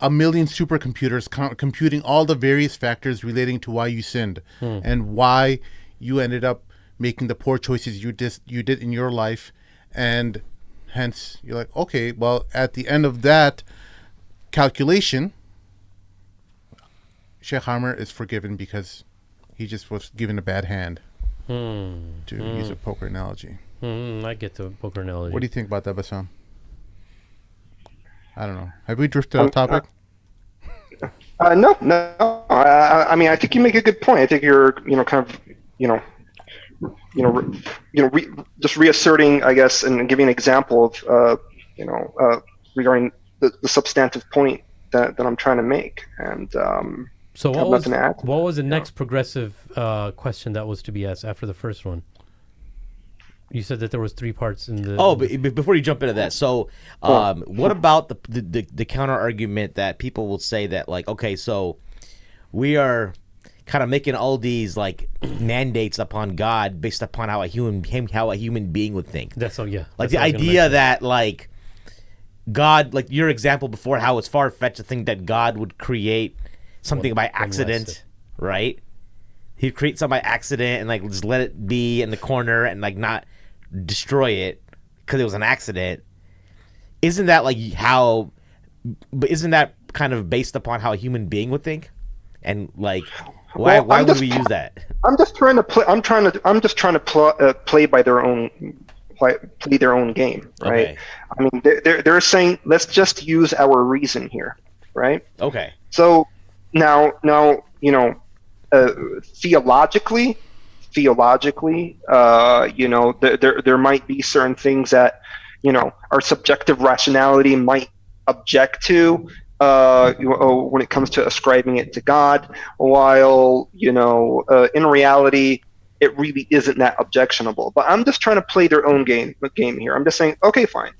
a million supercomputers computing all the various factors relating to why you sinned and why you ended up making the poor choices you did in your life, and hence you're like, okay, well, at the end of that calculation, Sheikh Hammer is forgiven because he just was given a bad hand, to use a poker analogy. I get the poker analogy. What do you think about that, Bassam? I don't know. Have we drifted off topic? No. I mean, I think you make a good point. I think you're, just reasserting, I guess, and giving an example of, regarding the substantive point that I'm trying to make. And so what was the next progressive question that was to be asked after the first one? You said that there was 3 parts in the... Oh, but before you jump into that, so what about the counter argument that people will say that, like, okay, so we are kind of making all these like mandates upon God based upon how a human being would think. Like the idea that like God, like your example before, how it's far fetched to think that God would create something by accident, right? He'd create something by accident and like just let it be in the corner and like not destroy it because it was an accident. Isn't that like how? But isn't that kind of based upon how a human being would think? And like, why would we use that? I'm just trying to play. I'm just trying to play by their own play their own game, right? Okay. I mean, they're saying let's just use our reason here, right? Okay. So now theologically, there might be certain things that, our subjective rationality might object to when it comes to ascribing it to God, while, in reality, it really isn't that objectionable. But I'm just trying to play their own game here. I'm just saying, okay, fine.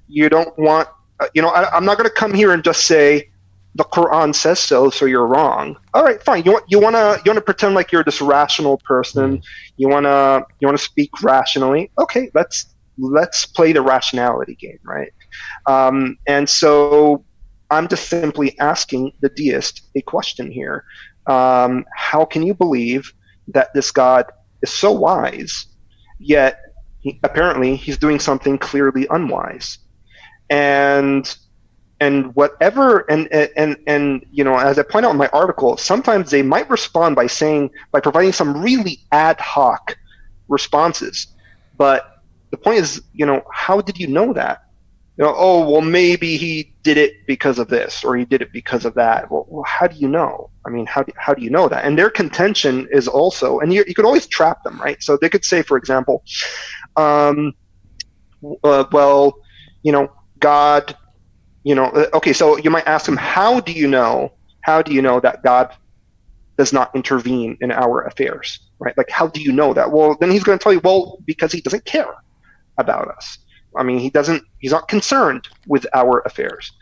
You don't want, I'm not going to come here and just say, the Quran says so you're wrong. All right, fine. You want to pretend like you're this rational person. You want to speak rationally. Okay, let's play the rationality game, right? And so I'm just simply asking the deist a question here. How can you believe that this God is so wise, yet apparently he's doing something clearly unwise? And whatever, and as I point out in my article, sometimes they might respond by providing some really ad hoc responses. But the point is, how did you know that? Oh, well, maybe he did it because of this, or he did it because of that. Well, how do you know? I mean, how do you know that? And their contention is also, and you could always trap them, right? So they could say, for example, God. Okay, so you might ask him, how do you know that God does not intervene in our affairs, right? Like, how do you know that? Well, then he's going to tell you, well, because he doesn't care about us. I mean, he's not concerned with our affairs.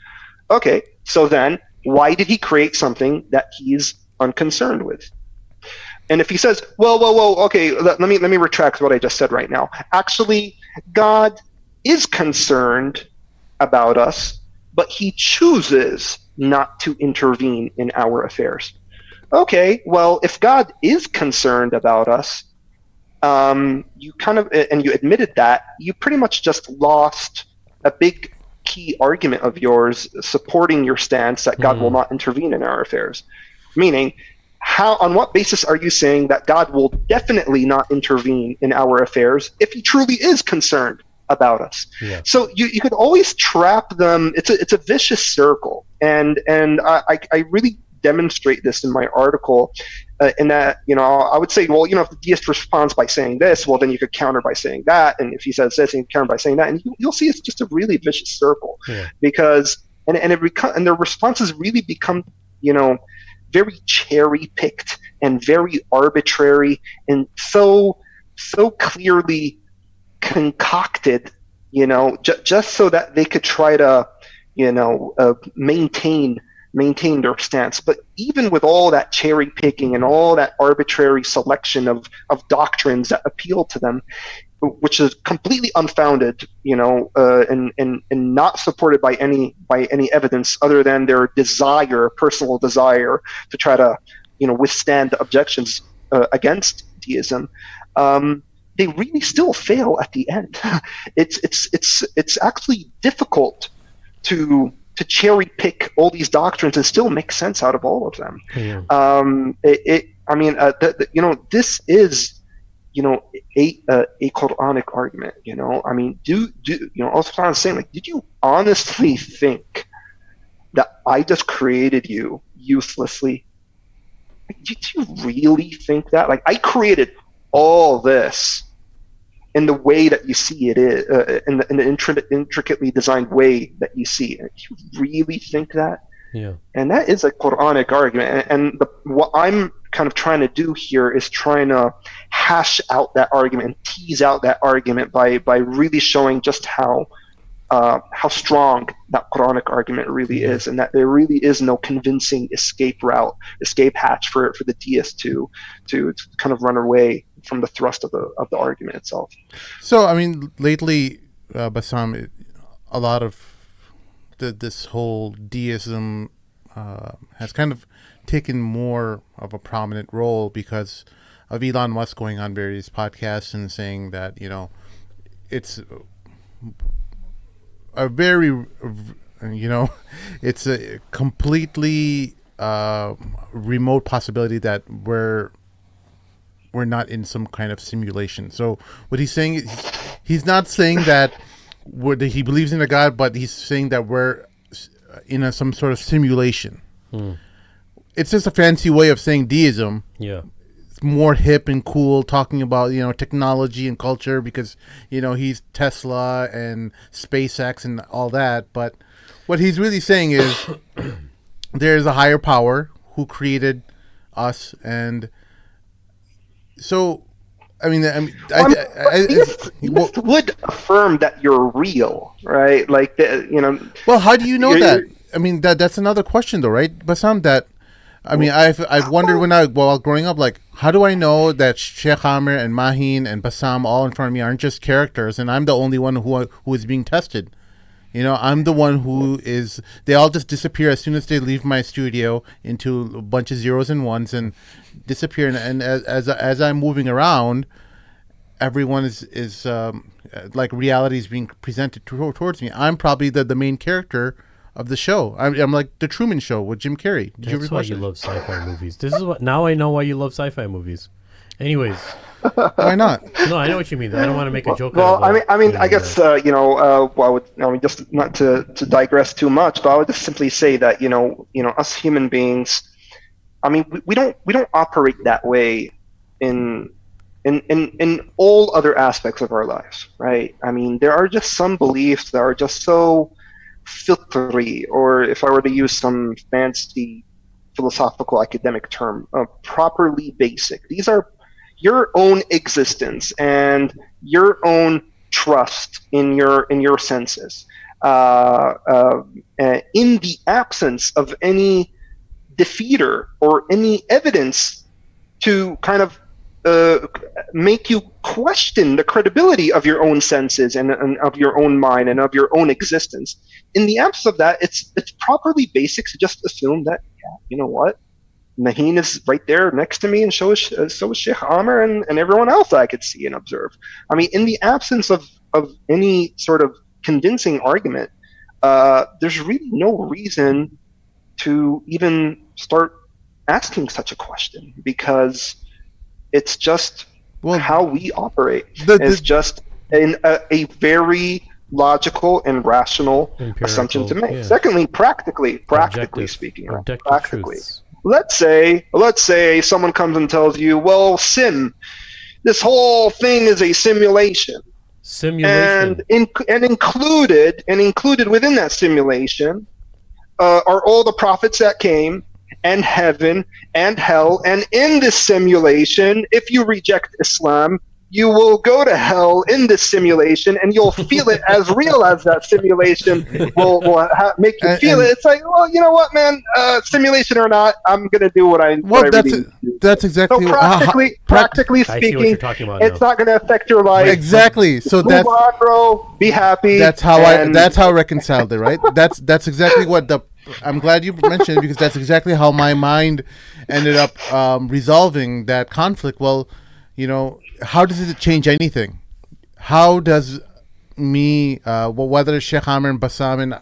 Okay, so then why did he create something that he's unconcerned with? And if he says, well, okay, let me retract what I just said right now. Actually, God is concerned about us, but he chooses not to intervene in our affairs. Okay, well, if God is concerned about us, you kind of, and you admitted that, you pretty much just lost a big key argument of yours supporting your stance that God will not intervene in our affairs. Meaning, on what basis are you saying that God will definitely not intervene in our affairs if he truly is concerned about us? Yeah. So you could always trap them. It's a vicious circle, and I really demonstrate this in my article. In that, I would say, well, if the deist responds by saying this, well, then you could counter by saying that, and if he says this, you can counter by saying that, and you'll see it's just a really vicious circle, because and their responses really become, very cherry picked and very arbitrary and so clearly concocted, just so that they could try to, maintain their stance. But even with all that cherry picking and all that arbitrary selection of doctrines that appeal to them, which is completely unfounded, and not supported by any evidence other than their personal desire to try to, withstand the objections against deism, they really still fail at the end. It's actually difficult to cherry pick all these doctrines and still make sense out of all of them. This is, a Quranic argument. Also saying, like, did you honestly think that I just created you uselessly? Like, did you really think that? Like, I created all this in the way that you see it is, in the intricately designed way that you see it. Do you really think that? Yeah. And that is a Quranic argument. And what I'm kind of trying to do here is trying to hash out that argument and tease out that argument by really showing just how strong that Quranic argument really is, and that there really is no convincing escape hatch for the deist to kind of run away from the thrust of the argument itself. So, lately, Bassam, a lot of this whole deism has kind of taken more of a prominent role because of Elon Musk going on various podcasts and saying that, it's a very, it's a completely remote possibility that we're not in some kind of simulation. So what he's saying, he's not saying that he believes in a God, but he's saying that we're in some sort of simulation. It's just a fancy way of saying deism. Yeah. It's more hip and cool, talking about, technology and culture because, he's Tesla and SpaceX and all that. But what he's really saying is there's a higher power who created us. And so, deist would affirm that you're real, right? Like, Well, how do you know that? That's another question, though, right, Bassam? I've wondered while growing up, like, how do I know that Sheikh Amir and Mahin and Bassam all in front of me aren't just characters, and I'm the only one who is being tested? I'm the one who is. They all just disappear as soon as they leave my studio into a bunch of zeros and ones and disappear. And as I'm moving around, everyone is like reality is being presented towards me. I'm probably the main character of the show. I'm like the Truman Show with Jim Carrey. That's why you love sci-fi movies. Now I know why you love sci-fi movies. Anyways, why not? No, I know what you mean. I don't want to make a joke. Well, I guess just not to digress too much, but I would just simply say that us human beings, we don't operate that way in all other aspects of our lives, right? There are just some beliefs that are just so filtery, or if I were to use some fancy philosophical academic term, properly basic. These are your own existence and your own trust in your senses. In the absence of any defeater or any evidence to kind of make you question the credibility of your own senses and of your own mind and of your own existence. In the absence of that, it's properly basic to just assume that, you know what, Mahin is right there next to me, and so is Sheikh Amr and everyone else that I could see and observe. In the absence of any sort of convincing argument, there's really no reason to even start asking such a question, because it's just how we operate. It's just a very logical and rational assumption to make. Yeah. Secondly, practically speaking, let's say someone comes and tells you, well, this whole thing is a simulation. Simulation. And included within that simulation are all the prophets that came, and heaven and hell. And in this simulation, if you reject Islam, you will go to hell in this simulation, and you'll feel it as real as that simulation will make you feel it. It's like, well, you know what, man? Simulation or not, I'm gonna do what I. Well, that's exactly. So practically speaking, it's not gonna affect your life. Exactly. So move on, bro. Be happy. That's how I reconciled it, right? That's exactly what I'm glad you mentioned it, because that's exactly how my mind ended up resolving that conflict. Well, you know, how does it change anything? How does whether Sheikh Amir and Bassam and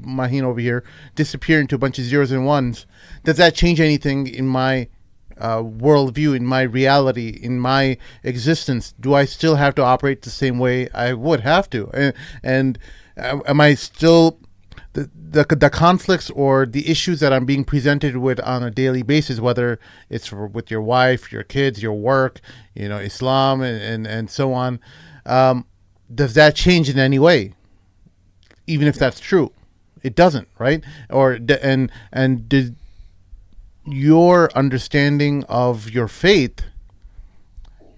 Maheen over here disappear into a bunch of zeros and ones, does that change anything in my worldview, in my reality, in my existence? Do I still have to operate the same way I would have to? And am I still... The conflicts or the issues that I'm being presented with on a daily basis, whether it's with your wife, your kids, your work, you know, Islam and so on, does that change in any way? Even if that's true, it doesn't, right? And did your understanding of your faith,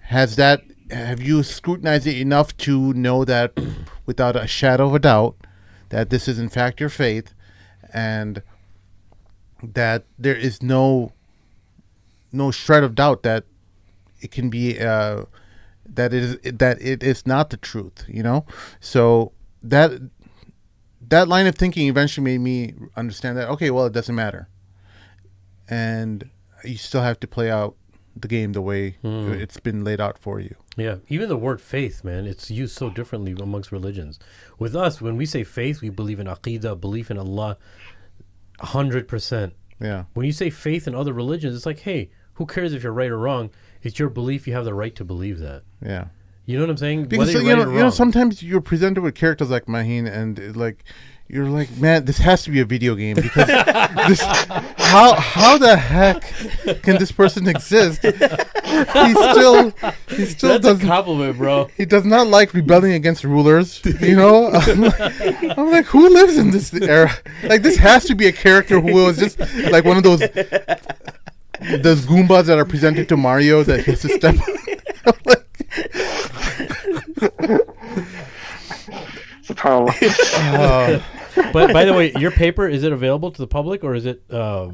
have you scrutinized it enough to know that without a shadow of a doubt that this is in fact your faith, and that there is no shred of doubt that it can be that it is not the truth, you know? So that line of thinking eventually made me understand that, okay, well, it doesn't matter, and you still have to play out the game the way it's been laid out for you. Yeah, even the word faith, man, it's used so differently amongst religions. With us, when we say faith, we believe in aqidah, belief in Allah, 100%. Yeah. When you say faith in other religions, it's like, hey, who cares if you're right or wrong? It's your belief. You have the right to believe that. Yeah. You know what I'm saying? Because Whether you right or know, wrong. sometimes you're presented with characters like Maheen, and like you're like, man, this has to be a video game, because how the heck can this person exist? He still That's a compliment, bro. He does not like rebelling against rulers, you know? I'm like, who lives in this era? Like, this has to be a character who was just like one of those Goombas that are presented to Mario that he has to step on. But by the way, your paper, is it available to the public, or is it yeah,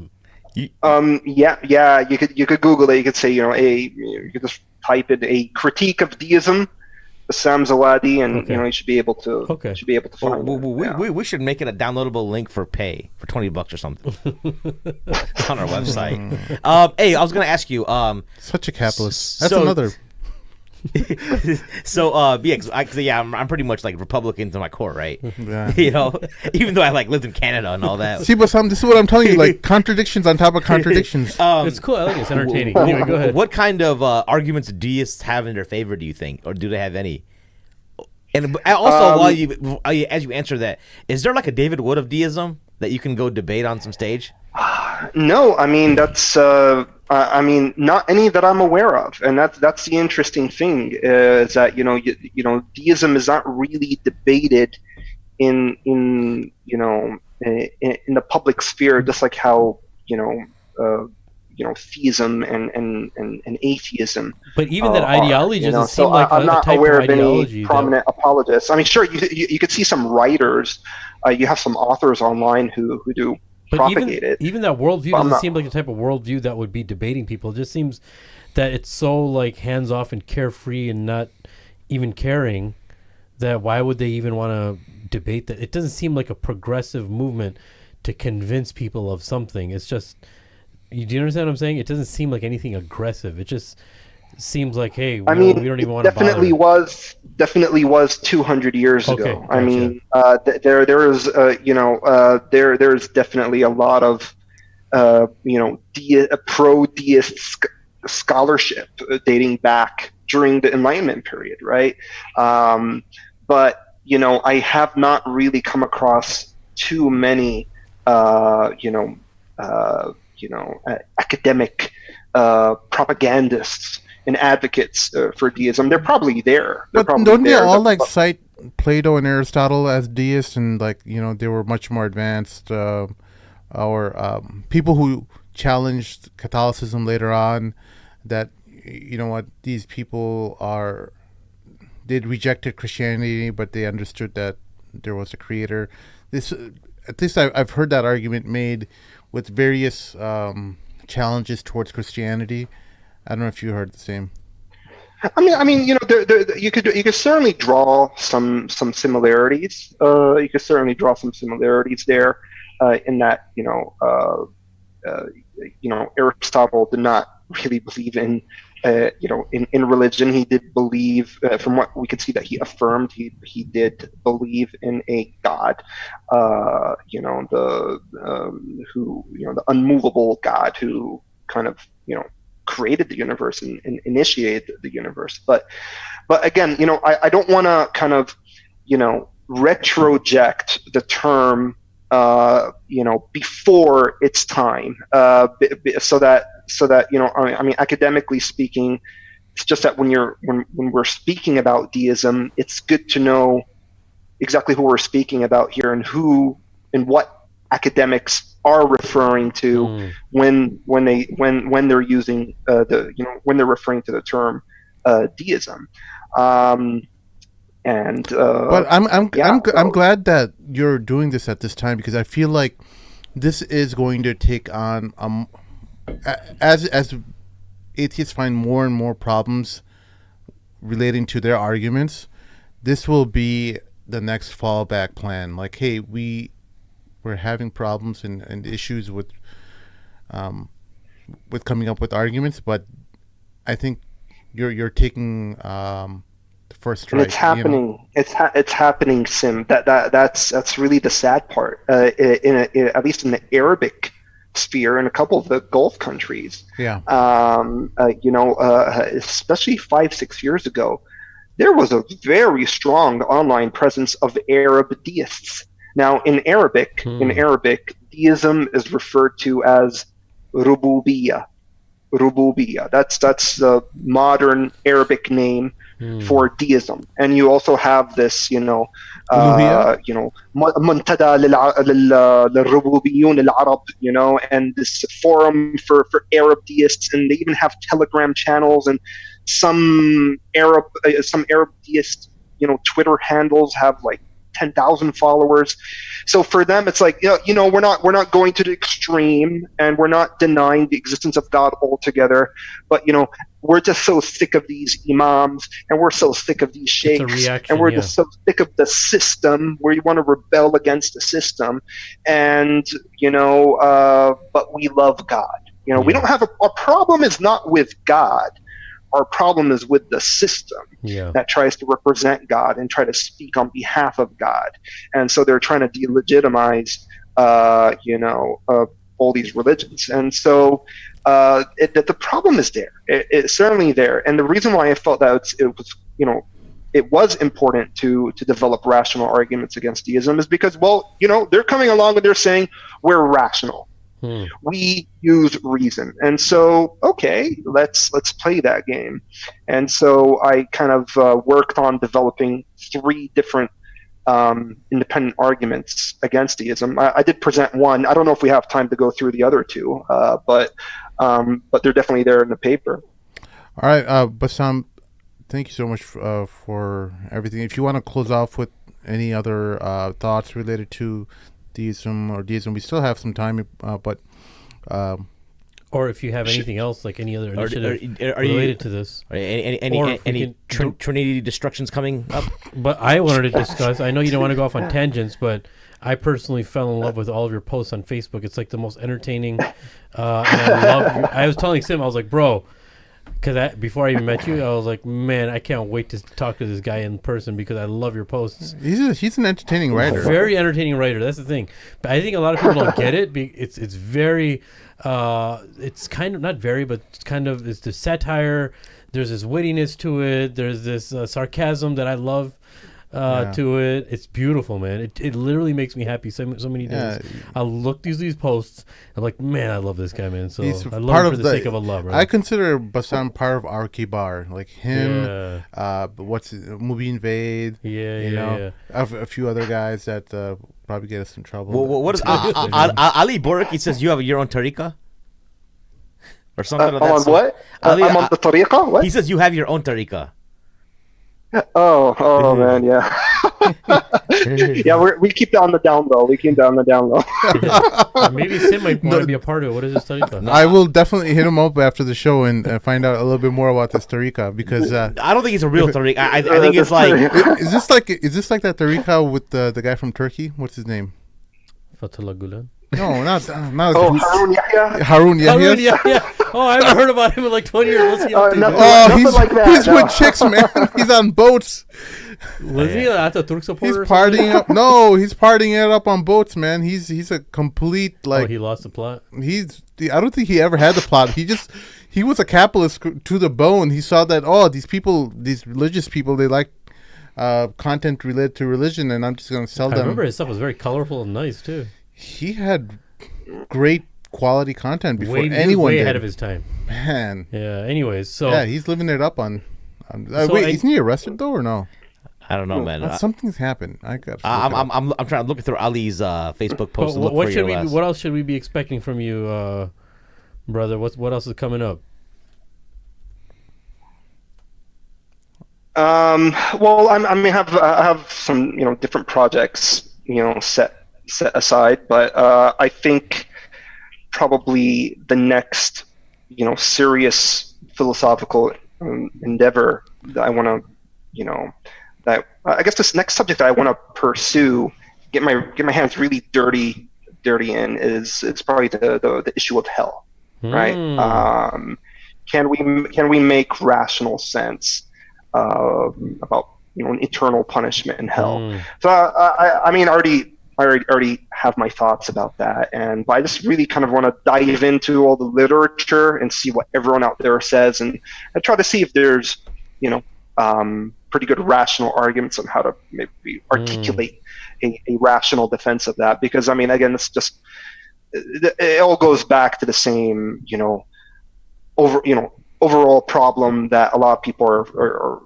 you could Google it. You could say, you could just type in a critique of deism, Bassam Zawadi, and you should be able to find it. We should make it a downloadable link for pay for $20 or something on our website. Hey, I was gonna ask you. Such a capitalist. That's another. So I'm pretty much like Republican to my core, right? Yeah. Even though I like lived in Canada and all that. See, but this is what I'm telling you, like contradictions on top of contradictions. It's cool. I like it. It's entertaining. Anyway, go ahead. What kind of arguments do deists have in their favor, do you think, or do they have any? And also, as you answer that, is there like a David Wood of deism that you can go debate on some stage? No, I mean that's not any that I'm aware of, and that's the interesting thing, is that deism is not really debated in the public sphere, just like how theism and atheism. But even that ideology doesn't seem so like I'm not type aware of of any ideology prominent apologists. I mean, sure, you could see some writers. You have some authors online who do propagate it. Even that worldview doesn't seem like the type of worldview that would be debating people. It just seems that it's so like hands off and carefree and not even caring, that why would they even want to debate that? It doesn't seem like a progressive movement to convince people of something. It's just, do you understand what I'm saying? It doesn't seem like anything aggressive. It just seems like, hey, we don't even want to bother. Definitely was 200 years ago. Gotcha. I mean, there's definitely a lot of pro-deist scholarship dating back during the Enlightenment period, right? But I have not really come across too many academic propagandists and advocates for deism. They're probably there. They're But probably don't they there. all like cite Plato and Aristotle as deists, and like they were much more advanced, or people who challenged Catholicism later on, that what these people they rejected Christianity, but they understood that there was a creator. This, at least I've heard that argument made with various challenges towards Christianity. I don't know if you heard the same. I mean, you could certainly draw some similarities. You could certainly draw some similarities there, in that Aristotle did not really believe in religion. He did believe, from what we could see that he affirmed, he did believe in a God, the unmovable God who kind of created the universe and initiated the universe. But again, I don't want to kind of retroject the term before its time, so that I mean, academically speaking, it's just that when we're speaking about deism, it's good to know exactly who we're speaking about here and who and what academics are referring to when they're using when they're referring to the term deism. But I'm glad that you're doing this at this time, because I feel like this is going to take on as atheists find more and more problems relating to their arguments. This will be the next fallback plan. Like, hey, we're having problems and issues with coming up with arguments, but I think you're taking the first strike. And it's happening. It's happening, Sim. That's really the sad part. At least in the Arabic sphere, in a couple of the Gulf countries. Yeah. Especially 5-6 years ago, there was a very strong online presence of Arab deists. Now, in Arabic, deism is referred to as rububiyya. Rububiyya. That's the modern Arabic name for deism. And you also have this, منتدى للربوبيون العرب, and this forum for Arab deists, and they even have Telegram channels, and some Arab deist, Twitter handles have like 10,000 followers. So for them, it's like, we're not going to the extreme, and we're not denying the existence of God altogether, but we're just so sick of these imams, and we're so sick of these sheikhs, and we're just so sick of the system, where you want to rebel against the system, and but we love God. We don't have our problem is not with God. Our problem is with the system that tries to represent God and try to speak on behalf of God. And so they're trying to delegitimize, all these religions. And so the problem is there. It's certainly there. And the reason why I felt that it was important to develop rational arguments against deism is because, they're coming along and they're saying we're rational. We use reason, and so let's play that game. And so I kind of worked on developing 3 different independent arguments against deism. I did present one. I don't know if we have time to go through the other 2, but they're definitely there in the paper. All right, Bassam, thank you so much for everything. If you want to close off with any other thoughts related to deism, we still have some time, but or if you have anything else, like any other initiative related to this, any Trinity destructions coming up. But I wanted to discuss, I know you don't want to go off on tangents, but I personally fell in love with all of your posts on Facebook. It's like the most entertaining, and I was telling Sim, I was like, bro, because before I even met you, I was like, man, I can't wait to talk to this guy in person, because I love your posts. He's an entertaining writer. Very entertaining writer. That's the thing. But I think a lot of people don't get it. It's very, it's kind of, not very, but it's kind of, it's the satire. There's this wittiness to it. There's this sarcasm that I love. to it. It's beautiful, man. It literally makes me happy so many days. I look these posts. I'm like, man, I love this guy, man. So I love him for the sake of Allah, bro. I consider Bassam part of our kibar, like him. Mubin Vaid. A few other guys that probably get us in trouble. Well, what is Ali Borek? He says you have your own tariqah or something like that. On what? I'm on the tariqah. What? He says you have your own tariqah. Oh man, yeah. Yeah, we keep that on the down low. Maybe Sim might want to be a part of it. What is this tariqah? I will definitely hit him up after the show and find out a little bit more about this tariqah, because I don't think it's a real tariqah. I think it's like is this like that tariqah with the guy from Turkey? What's his name? Fatullah Gulen. No, not Harun Yahya. Harun Yahya. Oh, I haven't heard about him in like 20 years. What's he up to? Nothing like that. He's with chicks, man. He's on boats. Was he at the Turk supporter? He's partying up. No, he's partying it up on boats, man. He's a complete like. Oh, he lost the plot. I don't think he ever had the plot. He was a capitalist to the bone. He saw that these religious people, they like content related to religion, and I'm just gonna sell them. I remember his stuff was very colorful and nice too. He had great quality content before anyone way did. ahead of his time, man. Yeah. Anyways, so yeah, he's living it up on. Wait, isn't he arrested though, or no? I don't know, man. Something's happened. I'm trying to look through Ali's Facebook post. What else should we be expecting from you, brother? What else is coming up? Well, I have some different projects set aside, but I think probably the next serious philosophical endeavor that I want to that I guess this next subject that I want to pursue, get my hands really dirty in, is probably the issue of hell, right? Can we make rational sense about an eternal punishment in hell? So I mean, I already have my thoughts about that, but I just really kind of want to dive into all the literature and see what everyone out there says, and I try to see if there's pretty good rational arguments on how to maybe articulate a rational defense of that. Because I mean, again, it all goes back to the same overall problem that a lot of people are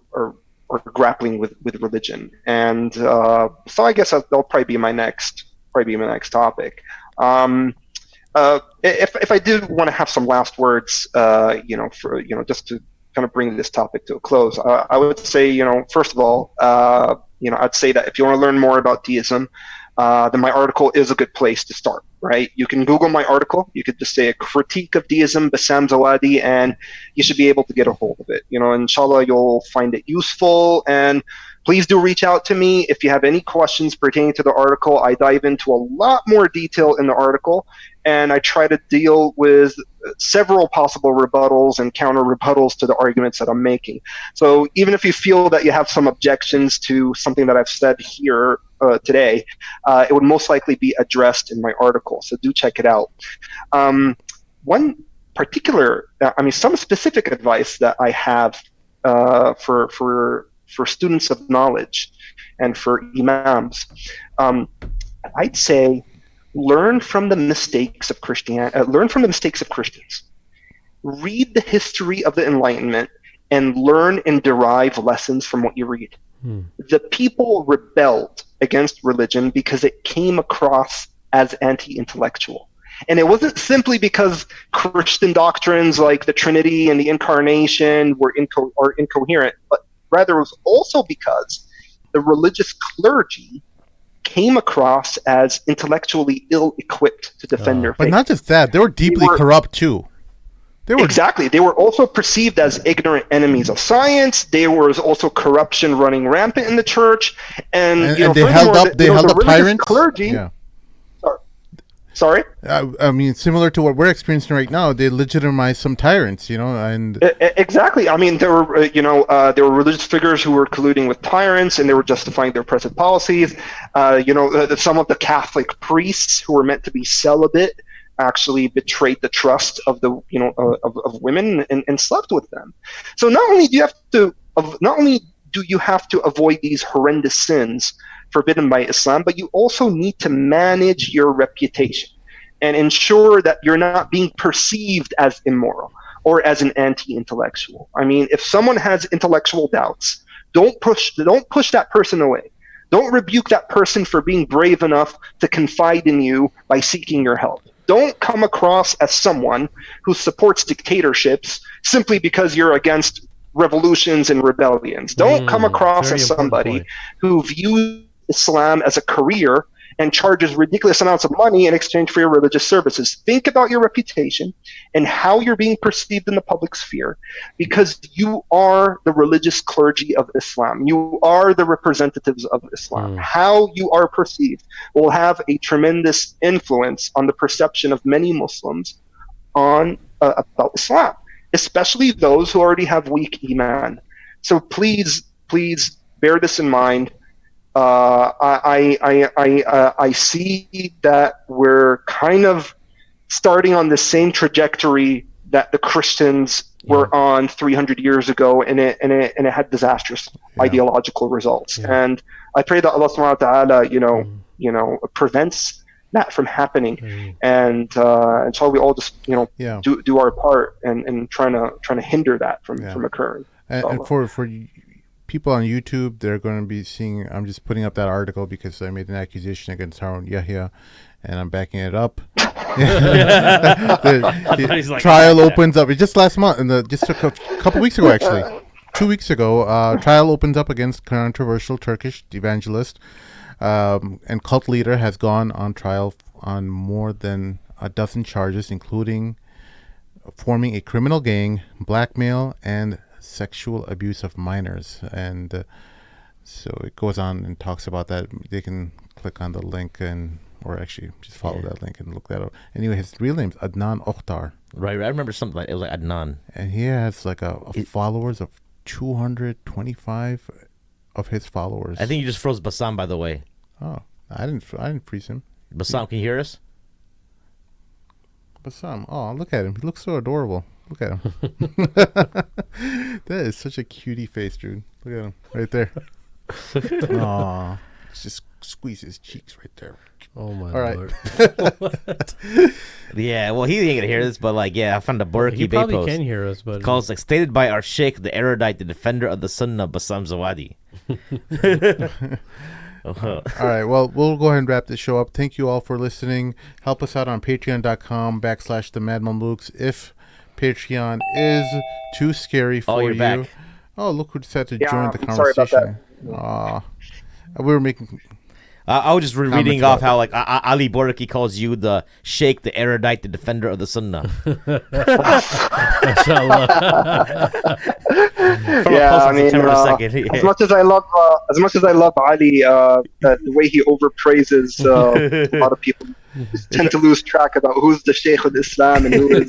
grappling with religion, and so I guess that'll probably be my next topic. If I did want to have some last words, just to kind of bring this topic to a close, I would say, first of all, I'd say that if you want to learn more about deism, then my article is a good place to start, right? You can Google my article. You could just say a critique of deism, Bassam Zawadi, and you should be able to get a hold of it. Inshallah, you'll find it useful. And please do reach out to me if you have any questions pertaining to the article. I dive into a lot more detail in the article, and I try to deal with several possible rebuttals and counter rebuttals to the arguments that I'm making. So even if you feel that you have some objections to something that I've said here today, it would most likely be addressed in my article. So do check it out. One particular, some specific advice that I have for students of knowledge and for imams, I'd say learn from the mistakes of learn from the mistakes of Christians. Read the history of the Enlightenment and learn and derive lessons from what you read. The people rebelled against religion because it came across as anti-intellectual. And it wasn't simply because Christian doctrines like the Trinity and the Incarnation were incoherent, but rather it was also because the religious clergy came across as intellectually ill-equipped to defend their faith. But not just that, they were deeply corrupt too. Exactly. They were also perceived as ignorant enemies of science. There was also corruption running rampant in the church, and they held up tyrants. Clergy. Yeah. Sorry. I mean, similar to what we're experiencing right now, they legitimized some tyrants, and exactly. I mean, there were religious figures who were colluding with tyrants, and they were justifying their present policies. Some of the Catholic priests who were meant to be celibate actually betrayed the trust of the of women and slept with them. So not only you have to avoid these horrendous sins forbidden by Islam, but you also need to manage your reputation and ensure that you're not being perceived as immoral or as an anti-intellectual. I mean, if someone has intellectual doubts, don't push that person away. Don't rebuke that person for being brave enough to confide in you by seeking your help. Don't come across as someone who supports dictatorships simply because you're against revolutions and rebellions. Don't come across as somebody who views Islam as a career and charges ridiculous amounts of money in exchange for your religious services. Think about your reputation and how you're being perceived in the public sphere, because you are the religious clergy of Islam. You are the representatives of Islam. How you are perceived will have a tremendous influence on the perception of many Muslims on about Islam, especially those who already have weak iman. So please bear this in mind. I see that we're kind of starting on the same trajectory that the Christians were on 300 years ago, and it had disastrous ideological results. And I pray that Allah subhanahu wa ta'ala, prevents that from happening. And so we all just, do our part and trying to hinder that from occurring. And for people on YouTube, they're going to be seeing, I'm just putting up that article because I made an accusation against Harun Yahya, and I'm backing it up. the trial opens up. It just last month, and just a couple weeks ago, actually. 2 weeks ago, trial opens up against controversial Turkish evangelist and cult leader has gone on trial on more than a dozen charges, including forming a criminal gang, blackmail, and sexual abuse of minors. And so it goes on and talks about that. They can click on the link or actually just follow that link and look that up. Anyway, his real name's Adnan Okhtar. Right, I remember something like it was like Adnan. And he has like followers of 225 of his followers. I think you just froze Bassam, by the way. Oh, I didn't freeze him. Bassam, can you hear us? Bassam, oh, look at him. He looks so adorable. Look at him. That is such a cutie face, dude. Look at him right there. Aw, just squeeze his cheeks right there. Oh my Lord. Yeah, well, he ain't gonna hear this, but I found a Burki He Bay probably post. can hear us, but Calls stated by our sheikh, the erudite, the defender of the Sunnah, Bassam Zawadi. All right, well, we'll go ahead and wrap this show up. Thank you all for listening. Help us out on patreon.com/the Mad Mamluks. If Patreon is too scary for you. Back. Oh, look who decided to Yeah, join the I'm conversation. sorry about We were making... I was just reading off how Ali Boraki calls you the sheikh, the erudite, the defender of the Sunnah. Yeah, I mean, as much as I love Ali, the way he overpraises a lot of people tend to lose track about who's the sheikh of Islam and who is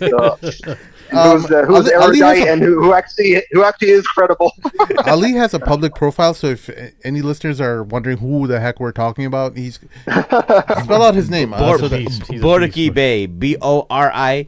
who's erudite and who actually is credible. Ali has a public profile, so if any listeners are wondering who the heck we're talking about, he's spell out his name. Boraki Bay, BORIQEE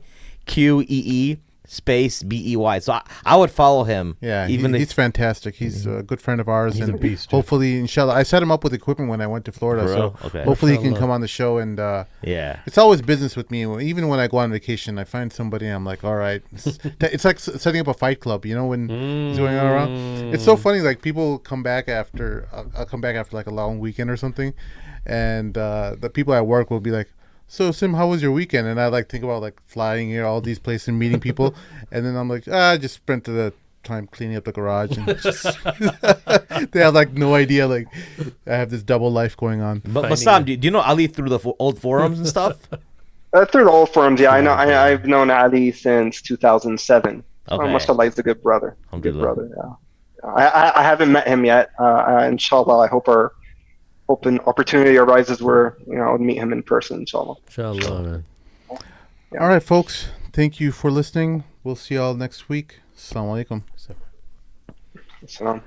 space BEY. So I would follow him. Yeah, he's fantastic. He's a good friend of ours, and a beast, hopefully, inshallah, I set him up with equipment when I went to Florida. So hopefully he can come on the show. And it's always business with me. Even when I go on vacation, I find somebody, and I'm like, all right, it's like setting up a fight club. When he's going around. It's so funny. Like people come back after I'll come back after like a long weekend or something, and the people at work will be like, so Sim, how was your weekend? And I think about flying here, all these places, and meeting people, and then I'm like, I just spent the time cleaning up the garage, and they have no idea I have this double life going on. But Sam, do you know Ali through the old forums and stuff? Through the old forums, yeah. I know. I've known Ali since 2007. Okay. Mashallah, he's a good brother. Good brother. Yeah. I haven't met him yet. Inshallah, I hope an opportunity arises where I'll meet him in person, inshallah. Inshallah, man. Yeah. All right, folks. Thank you for listening. We'll see y'all next week. Assalamu alaikum. Assalam.